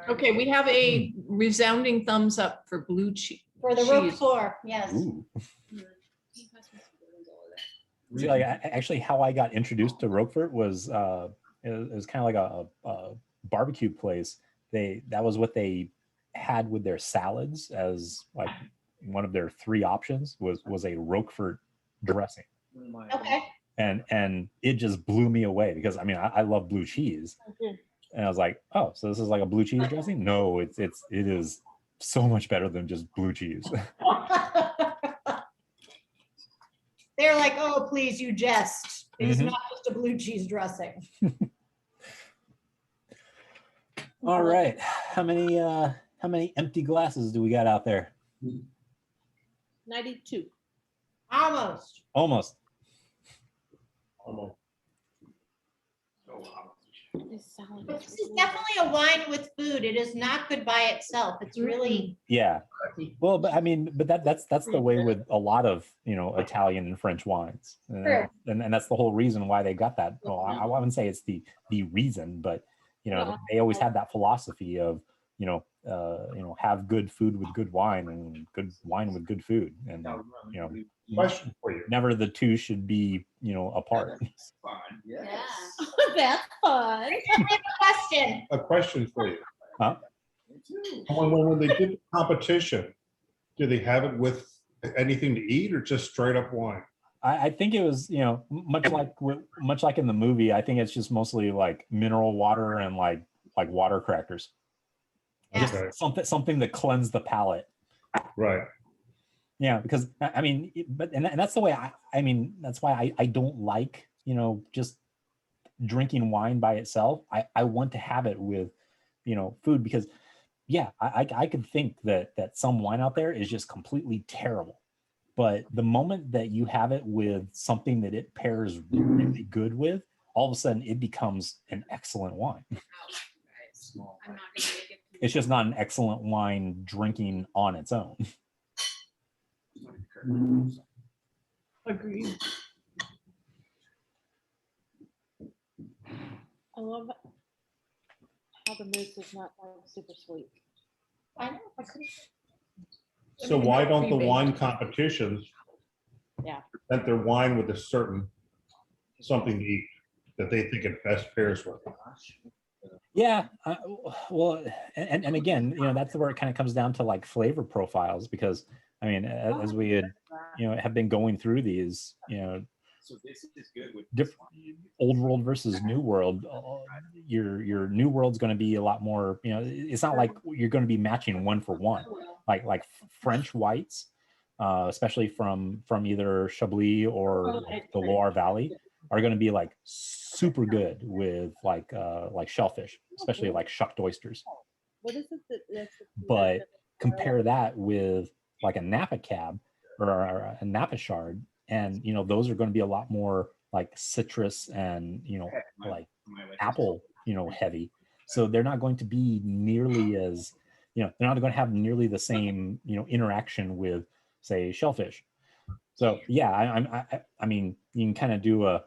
Okay, we have a resounding thumbs up for blue cheese. For the Roquefort, yes. Ooh. See, like actually, how I got introduced to Roquefort was it was kind of like a barbecue place. That was what they had with their salads as like one of their 3 options was a Roquefort dressing. Okay. And it just blew me away because I love blue cheese. And I was like, oh, so this is like a blue cheese dressing? No, it is so much better than just blue cheese. They're like, oh, please, you jest. It is Mhm. not just a blue cheese dressing. All right. How many empty glasses do we got out there? 92. Almost. Almost. Almost. This salad This is is so definitely a wine with food. It is not good by itself. It's really, Yeah. Well, but I mean, but that's the way with a lot of, you know, Italian and French wines. True. And that's the whole reason why they got that. Well, I wouldn't say it's the reason, but you know, they always had that philosophy of, you know, have good food with good wine and good wine with good food. And you know, Question for you. never the two should be, you know, apart. Fun. Yes. That's fun. question. A question for you. Huh? When they did the competition, do they have it with anything to eat or just straight up wine? I think it was, you know, much like in the movie. I think it's just mostly like mineral water and like water crackers. Just Okay. something to cleanse the palate. Right. Yeah, because I mean, and that's the way I mean, that's why I don't like, you know, just drinking wine by itself. I want to have it with, you know, food, because yeah, I could think that some wine out there is just completely terrible. But the moment that you have it with something that it pairs really good with, all of a sudden it becomes an excellent wine. I'm not gonna make it. It's just not an excellent wine drinking on its own. Agreed. I love how the mousse is not like super sweet. I know. I couldn't- So why don't the wine competitions Yeah. present their wine with a certain something to eat that they think it best pairs with? Yeah, well, and again, you know, that's where it kind of comes down to like flavor profiles, because I mean, as we had, you know, have been going through these, you know, So this is good with different old world versus new world. Your new world's going to be a lot more, you know, it's not like you're going to be matching one for one, like French whites, especially from either Chablis or the Loire Valley, are going to be like super good with like shellfish, especially like shucked oysters. What is it that's But compare that with like a Napa cab or a Napa Chard, and you know, those are going to be a lot more like citrus and, you know, like apple, you know, heavy. So they're not going to be nearly as, you know, they're not going to have nearly the same, you know, interaction with, say, shellfish. So yeah, I mean, you can kind of do a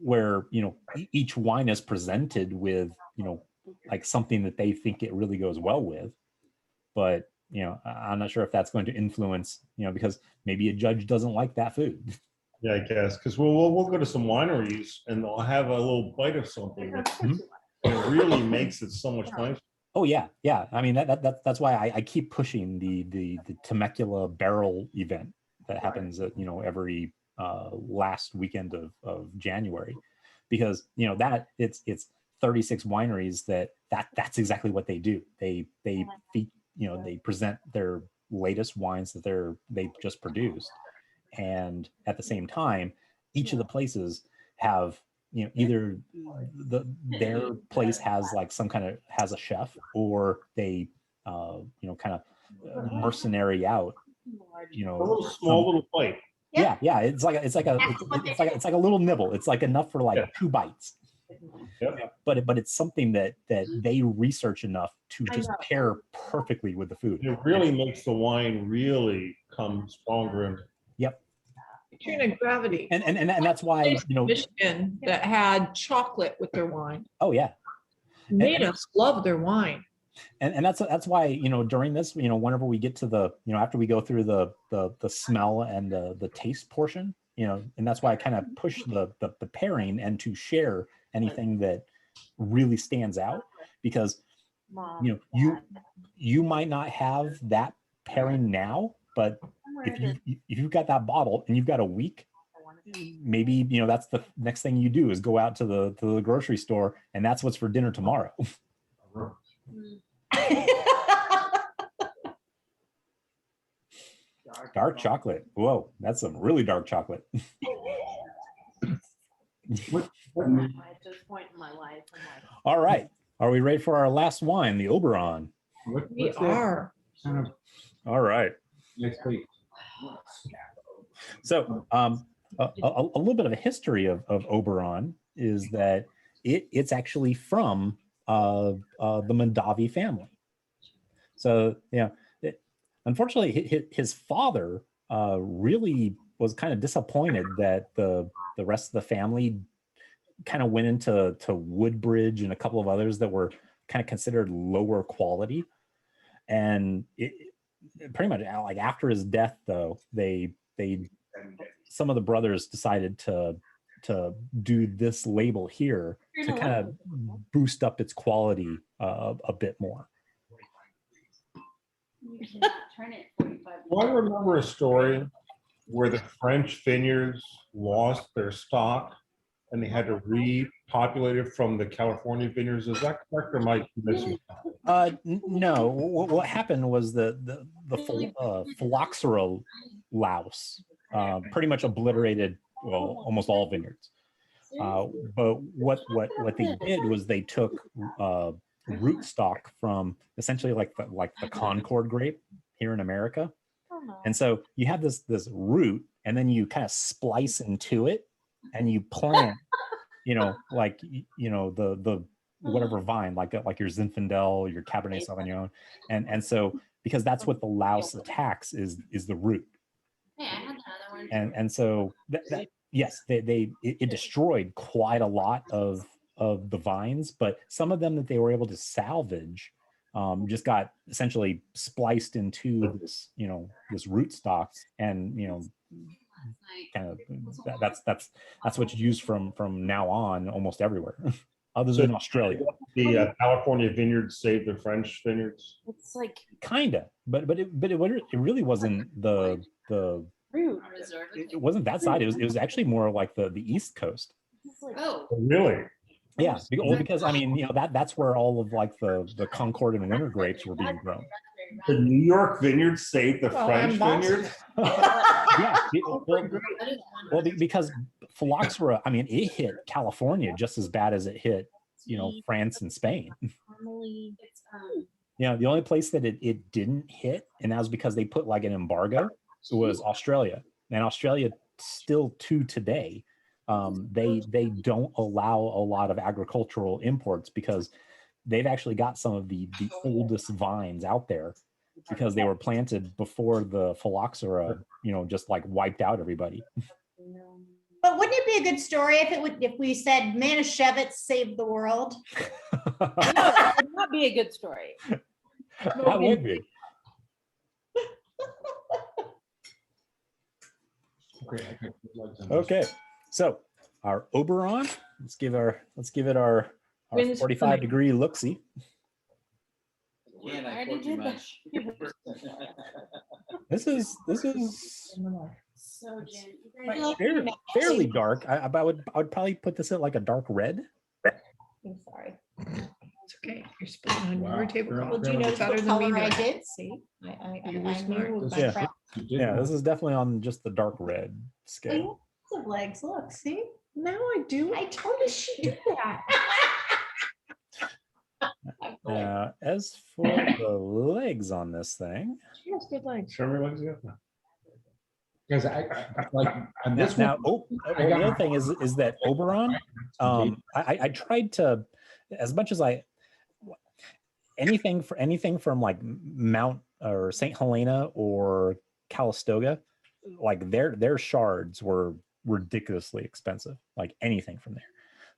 where, you know, each wine is presented with, you know, like something that they think it really goes well with. But you know, I'm not sure if that's going to influence, you know, because maybe a judge doesn't like that food. Yeah, I guess, because we'll go to some wineries and they'll have a little bite of something that it really makes it so much nicer. Oh yeah, yeah. I mean, that's why I keep pushing the Temecula barrel event that happens at, you know, every last weekend of January, because you know that it's 36 wineries that's exactly what they do. They you know, they present their latest wines that they've just produced, and at the same time, each of the places have, you know, either their place has like some kind of has a chef, or they you know, kind of mercenary out, you know, A little small little plate. yeah, it's like a little nibble. It's like enough for like 2 bites. Yep. But it's something that they research enough to just pair perfectly with the food. It really makes the wine really come stronger. And Yep. Katrina, gravity. And that's why, you know, Michigan that had chocolate with their wine. oh yeah. Natives love their wine. And that's why, you know, during this, you know, whenever we get to the, you know, after we go through the smell and the taste portion, you know, and that's why I kind of push the pairing and to share anything that really stands out, because you know, you might not have that pairing now, but if you've got that bottle and you've got a week, maybe, you know, that's the next thing you do is go out to the grocery store, and that's what's for dinner tomorrow. Dark chocolate. Whoa, that's some really dark chocolate. At this point in my life, I'm like, All Are we ready for our last wine, the Oberon? We are. Kind of All right. next week. So a little bit of a history of Oberon is that it's actually from the Mondavi family. So, unfortunately, his father really was kind of disappointed that the rest of the family kind of went into Woodbridge and a couple of others that were kind of considered lower quality. And pretty much like after his death, though, some of the brothers decided to do this label here to kind of boost up its quality a bit more. You cannot turn it 45 Well, I remember a story where the French vineyards lost their stock and they had to repopulate it from the California vineyards. Is that correct, or am I missing? No, what happened was the phylloxera louse pretty much obliterated almost all vineyards. But what they did was they took rootstock from essentially like the Concord grape here in America, and so you have this root, and then you kind of splice into it, and you plant, the whatever vine, like your Zinfandel, your Cabernet Sauvignon, and so because that's what the louse attacks is the root. Hey, I had another one. And so yes, it destroyed quite a lot of the vines, but some of them that they were able to salvage just got essentially spliced into this rootstock, and kind of that's what's used from now on almost everywhere, other than Australia. The California vineyards saved the French vineyards. It's like Kinda, but it really wasn't the fruit. it wasn't that side. It was actually more like the East Coast. It's like, Oh, Really? Yeah, because I mean, that's where all of like the Concord and winter grapes were being grown. The New York vineyards saved the French and Boston. vineyards? Yeah, because phylloxera, I mean, it hit California just as bad as it hit, France and Spain. normally it's The only place that it didn't hit, and that was because they put like an embargo, was Australia. And Australia still to today, they don't allow a lot of agricultural imports because they've actually got some of the oldest vines out there because they were planted before the phylloxera, just like wiped out everybody. But wouldn't it be a good story if we said Manischewitz saved the world? no, it would not be a good story. That would be. Okay, so our Oberon, let's give it our Wins 45-degree look-see. Again, I I already poured too did that. much. This is so Jen. fairly dark. I would probably put this at like a dark red. I'm sorry. It's okay. You're spitting on Wow. your tablecloth. Well, do you know Better what than we color I do. did? See, I You were I smart. knew my Yeah. friend. Yeah, this is definitely on just the dark red See, scale. lots of legs. Look, see? Now I do. I told you she did that. As for the legs on this thing, She has good legs. Show me what you got. Because I like on this now, one. the other thing is that Oberon, I tried to, as much as anything from like Mount or St. Helena or Calistoga, like their shards were ridiculously expensive, like anything from there.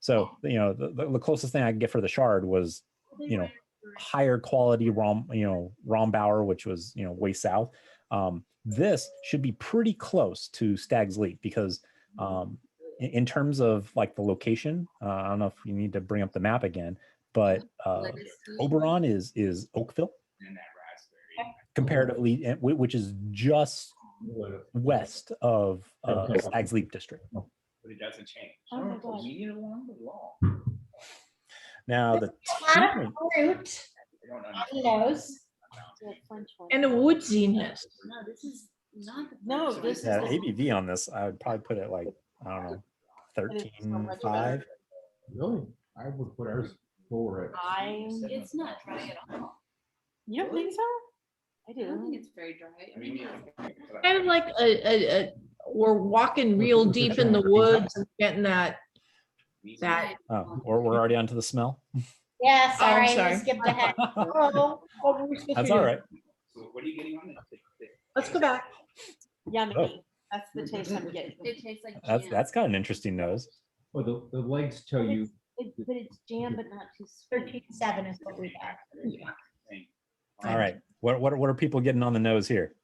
So the closest thing I could get for the shard was higher quality Rombauer, which was way south. This should be pretty close to Stag's Leap because in terms of like the location, I don't know if you need to bring up the map again, but Oberon is Oakville And that raspberry. comparatively, which is just west of Stag's Leap district. But it doesn't change. Oh my gosh. Medium along the wall. Now the A lot of fruit I don't on understand. the nose. The French one. And a woodsiness. No, this is not the. No, French this one. yeah, ABV on this, I would probably put it like, I don't know, 13.5. Really? I would put ours for it. It's not dry at all. You don't think so? I I don't think do. it's very dry. I Maybe mean, Kind of like we're walking real deep in the woods and getting that. Oh, we're already onto the smell. Yeah, Oh, I'm sorry, sorry. we skipped ahead. Oh, what were we supposed That's to all do? right. So what are you getting on it? Let's go back. Yummy. That's the taste I'm getting. it tastes like jam. That's got an interesting nose. Well, the legs tell you, But it's jam, but not too sweet. 13.7 is what we got. All right. What are people getting on the nose here?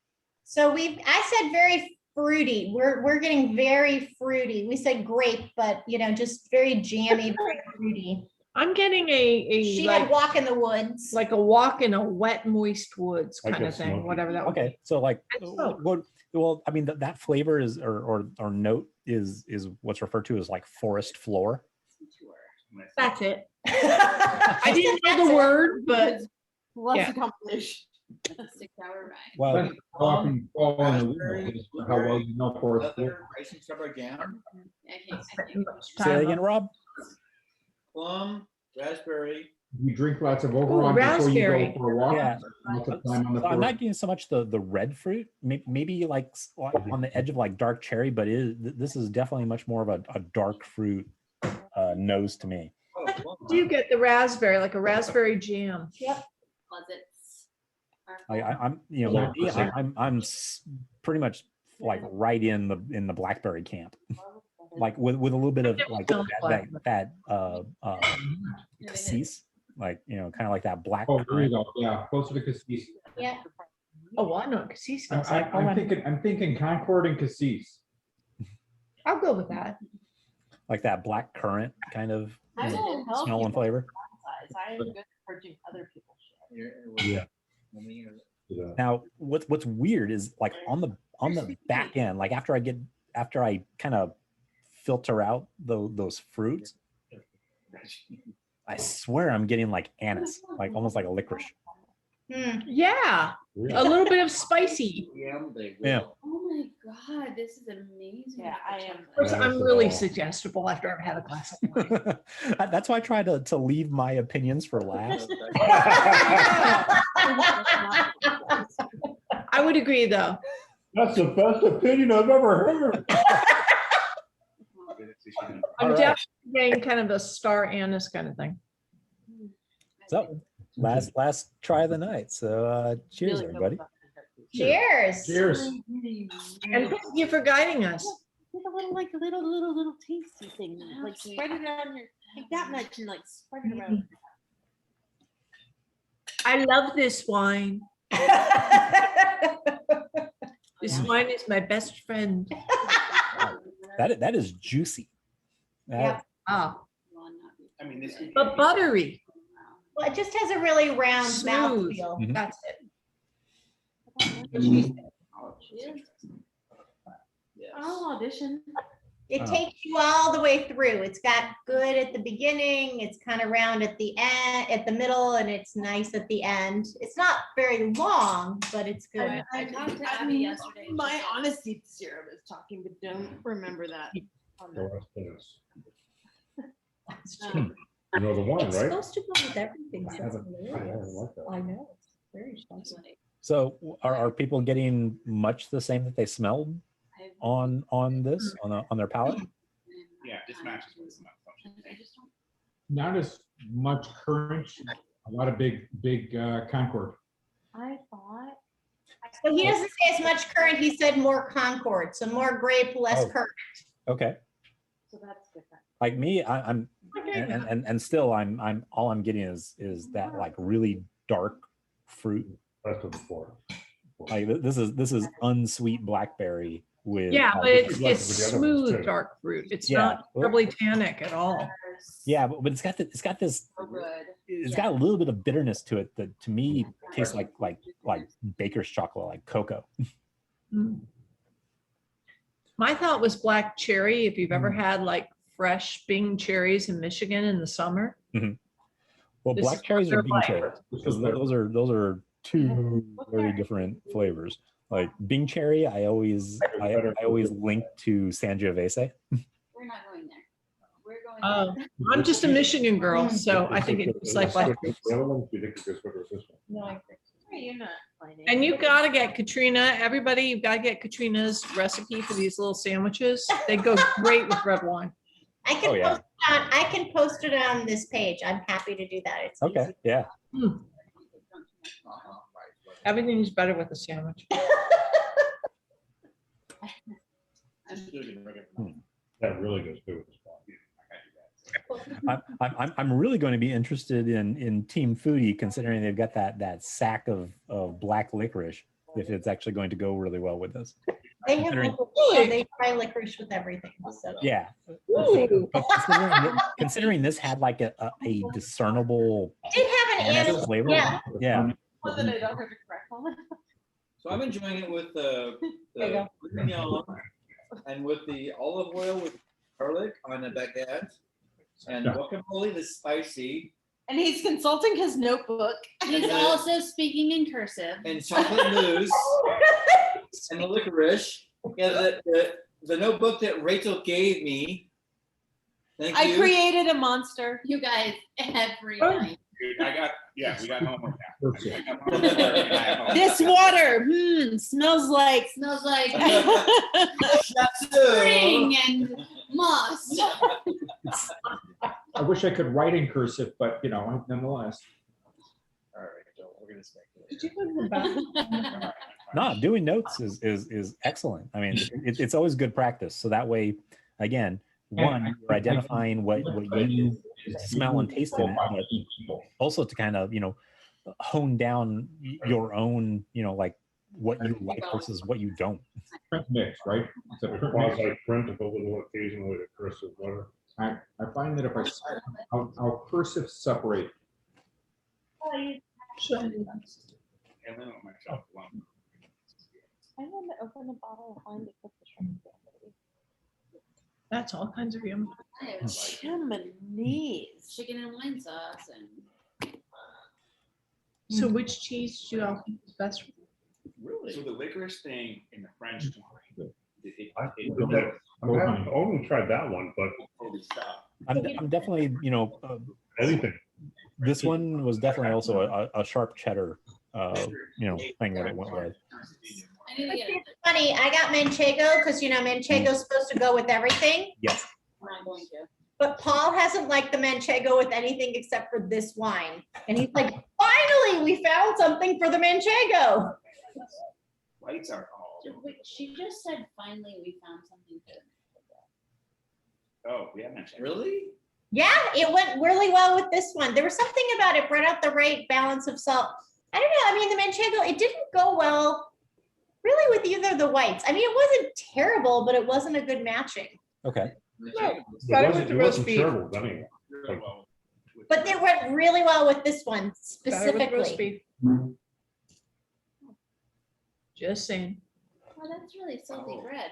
So I said very fruity. We're getting very fruity. We said grape, but just very jammy, very fruity. I'm getting a She like, had walk in the woods. like a walk in a wet, moist woods Like kind a of thing, smoky. whatever that would Okay, so like, And so- well, I mean that flavor is or note is what's referred to as like forest floor. That's it. I I didn't know the word, but What's Yeah. the combination? A 6-hour ride. Well, that's how often you fall in the wheel, is how well you know forest floor. Leather, icing strawberry jam, I can't. say that again, Rob. plum, raspberry. You drink lots of Oberon before you raspberry. go for a walk. Yeah. Lots of time on the So I'm forest. not getting so much the red fruit, maybe like on the edge of like dark cherry, but this is definitely much more of a dark fruit nose to me. Oh, plum. do you get the raspberry, like a raspberry jam? Closets. I'm pretty much like right in the blackberry camp, like with a little bit of like that cassis, like kind of like that black. Oh, there you currant. go. Yeah, closer to Cassis. Yeah. Oh, well, I know what cassis I'm, smells like. I'm thinking Concord and Cassis. I'll go with that. Like that black currant kind of I will help smell you and flavor. size. I am good at purging other people's shit. Yeah. Yeah. Now, what's weird is like on the back end, like after I kind of filter out those fruits, I swear I'm getting like anise, like almost like a licorice. Yeah, a little bit of spicy. Yeah. Oh my God, this is amazing. Yeah, I am. Of course, Yeah, I'm that's really all. suggestible after I've had a glass of wine. That's why I try to leave my opinions for last. I would agree, though. That's the best opinion I've ever heard. I'm All right. definitely getting kind of a star anise kind of thing. So last try of the night. So cheers, everybody. Cheers. Cheers. And thank you for guiding us. Take a little, like a little tasty thing. Like spread it on your, like that much and like spread it around. I love this wine. This wine is my best friend. That is juicy. Yeah. Ah, I mean, this. but buttery. Well, it just has a really round Smooth. mouthfeel. Mhm. That's it. I'll audition. It takes you all the way through. It's got good at the beginning. It's kind of round at the end, at the middle, and it's nice at the end. It's not very long, but it's good. I talked to Abby yesterday. and she My said- honesty serum is talking, but don't remember that. on the- You know the one, It's right? supposed to go with everything. I so it's haven't- I hilarious. haven't liked that. I know. It's very spicy. So are people getting much the same that they smelled on this on their palate? Yeah, this matches with some I just don't. Not as much current, a lot of big Concord. I thought. So he doesn't say as much currant. He said more Concord. So more grape, less Oh. currant. Okay. So that's different. Like me, I'm and still I'm all I'm getting is that like really dark fruit. Rest of the floor. Like this is unsweet blackberry with Yeah, but it's like it's with the other ones, smooth too. dark fruit. It's Yeah. not terribly tannic at all. yeah, but it's got this So good. it's got a little bit of bitterness to it that to me tastes like baker's chocolate, like cocoa. Mm. My thought was black cherry. If you've ever had like fresh Bing cherries in Michigan in the summer. Well, This black is cherries what are they're Bing like. cherries because those are two very different flavors. Like Bing cherry, I always link to Sangiovese. We're not going there. We're going I'm just a Michigan girl, so I think it's like, The other one's ridiculous, but it's this one. No, I agree. You're not finding. and you gotta get Katrina, everybody, you've gotta get Katrina's recipe for these little sandwiches. They go great with red wine. I can Oh, yeah. post it on, I can post it on this page. I'm happy to do that. It's Okay, easy. yeah. Everything's better with a sandwich. That really goes good with this one. I'm really going to be interested in Team Foodie, considering they've got that sack of black licorice, if it's actually going to go really well with this. They have, Considering- they try licorice with everything, so. Yeah. Ooh. But considering this had like a discernible It did have an anise anise, flavor. yeah. Yeah. Well, then I don't have to correct on it. So I'm enjoying it with There you the go. mignon and with the olive oil with garlic on a baguette and Yeah. guacamole that's spicy And he's consulting his notebook. He's also speaking in cursive. and chocolate mousse and the licorice. Yeah, the notebook that Rachel gave me. Thank I you. created a monster. You guys, every Oh. night. Dude, we got homework now. That's it. I got homework. I have homework. This water, smells like. Smells like Chateau. spring and moss. I wish I could write in cursive, but you know, nonetheless. All right, Rachel, we're gonna speculate. Did you go to the bathroom? No, doing notes is excellent. I mean, it's always good practice. So that way, again, one, you're identifying what you smell and taste in it, but also to kind of, hone down your own, like what you like versus what you don't. Print mix, right? It's a print mix. Quasi print of a little occasionally the cursive letter. I find that if I'll cursive separate. And then myself alone. I want to open a bottle of wine to put the shrimp in. That's all kinds of yum. Chimneys. Chicken and wine sauce and So which cheese do you all think is best? So the licorice thing in the French wine, I've only tried that one, but holy stuff. I'm definitely, anything. this one was definitely also a sharp cheddar, thing that it went with. I need to get it. Funny, I got manchego because manchego's supposed to go with everything, Yes. I'm not going to. but Paul hasn't liked the manchego with anything except for this wine. And he's like, finally, we found something for the manchego. Lights are all. Wait, she just said finally we found something good. Oh, we haven't mentioned. Really? Yeah, it went really well with this one. There was something about it, brought out the right balance of salt. I don't know. I mean, the manchego, it didn't go well really with either of the whites. I mean, it wasn't terrible, but it wasn't a good matching. Okay. Better with the roast beef. Terrible, anyway. Really well with- But they went really well with this one Better with roast specifically. beef. Just saying. Oh, that's really salty bread.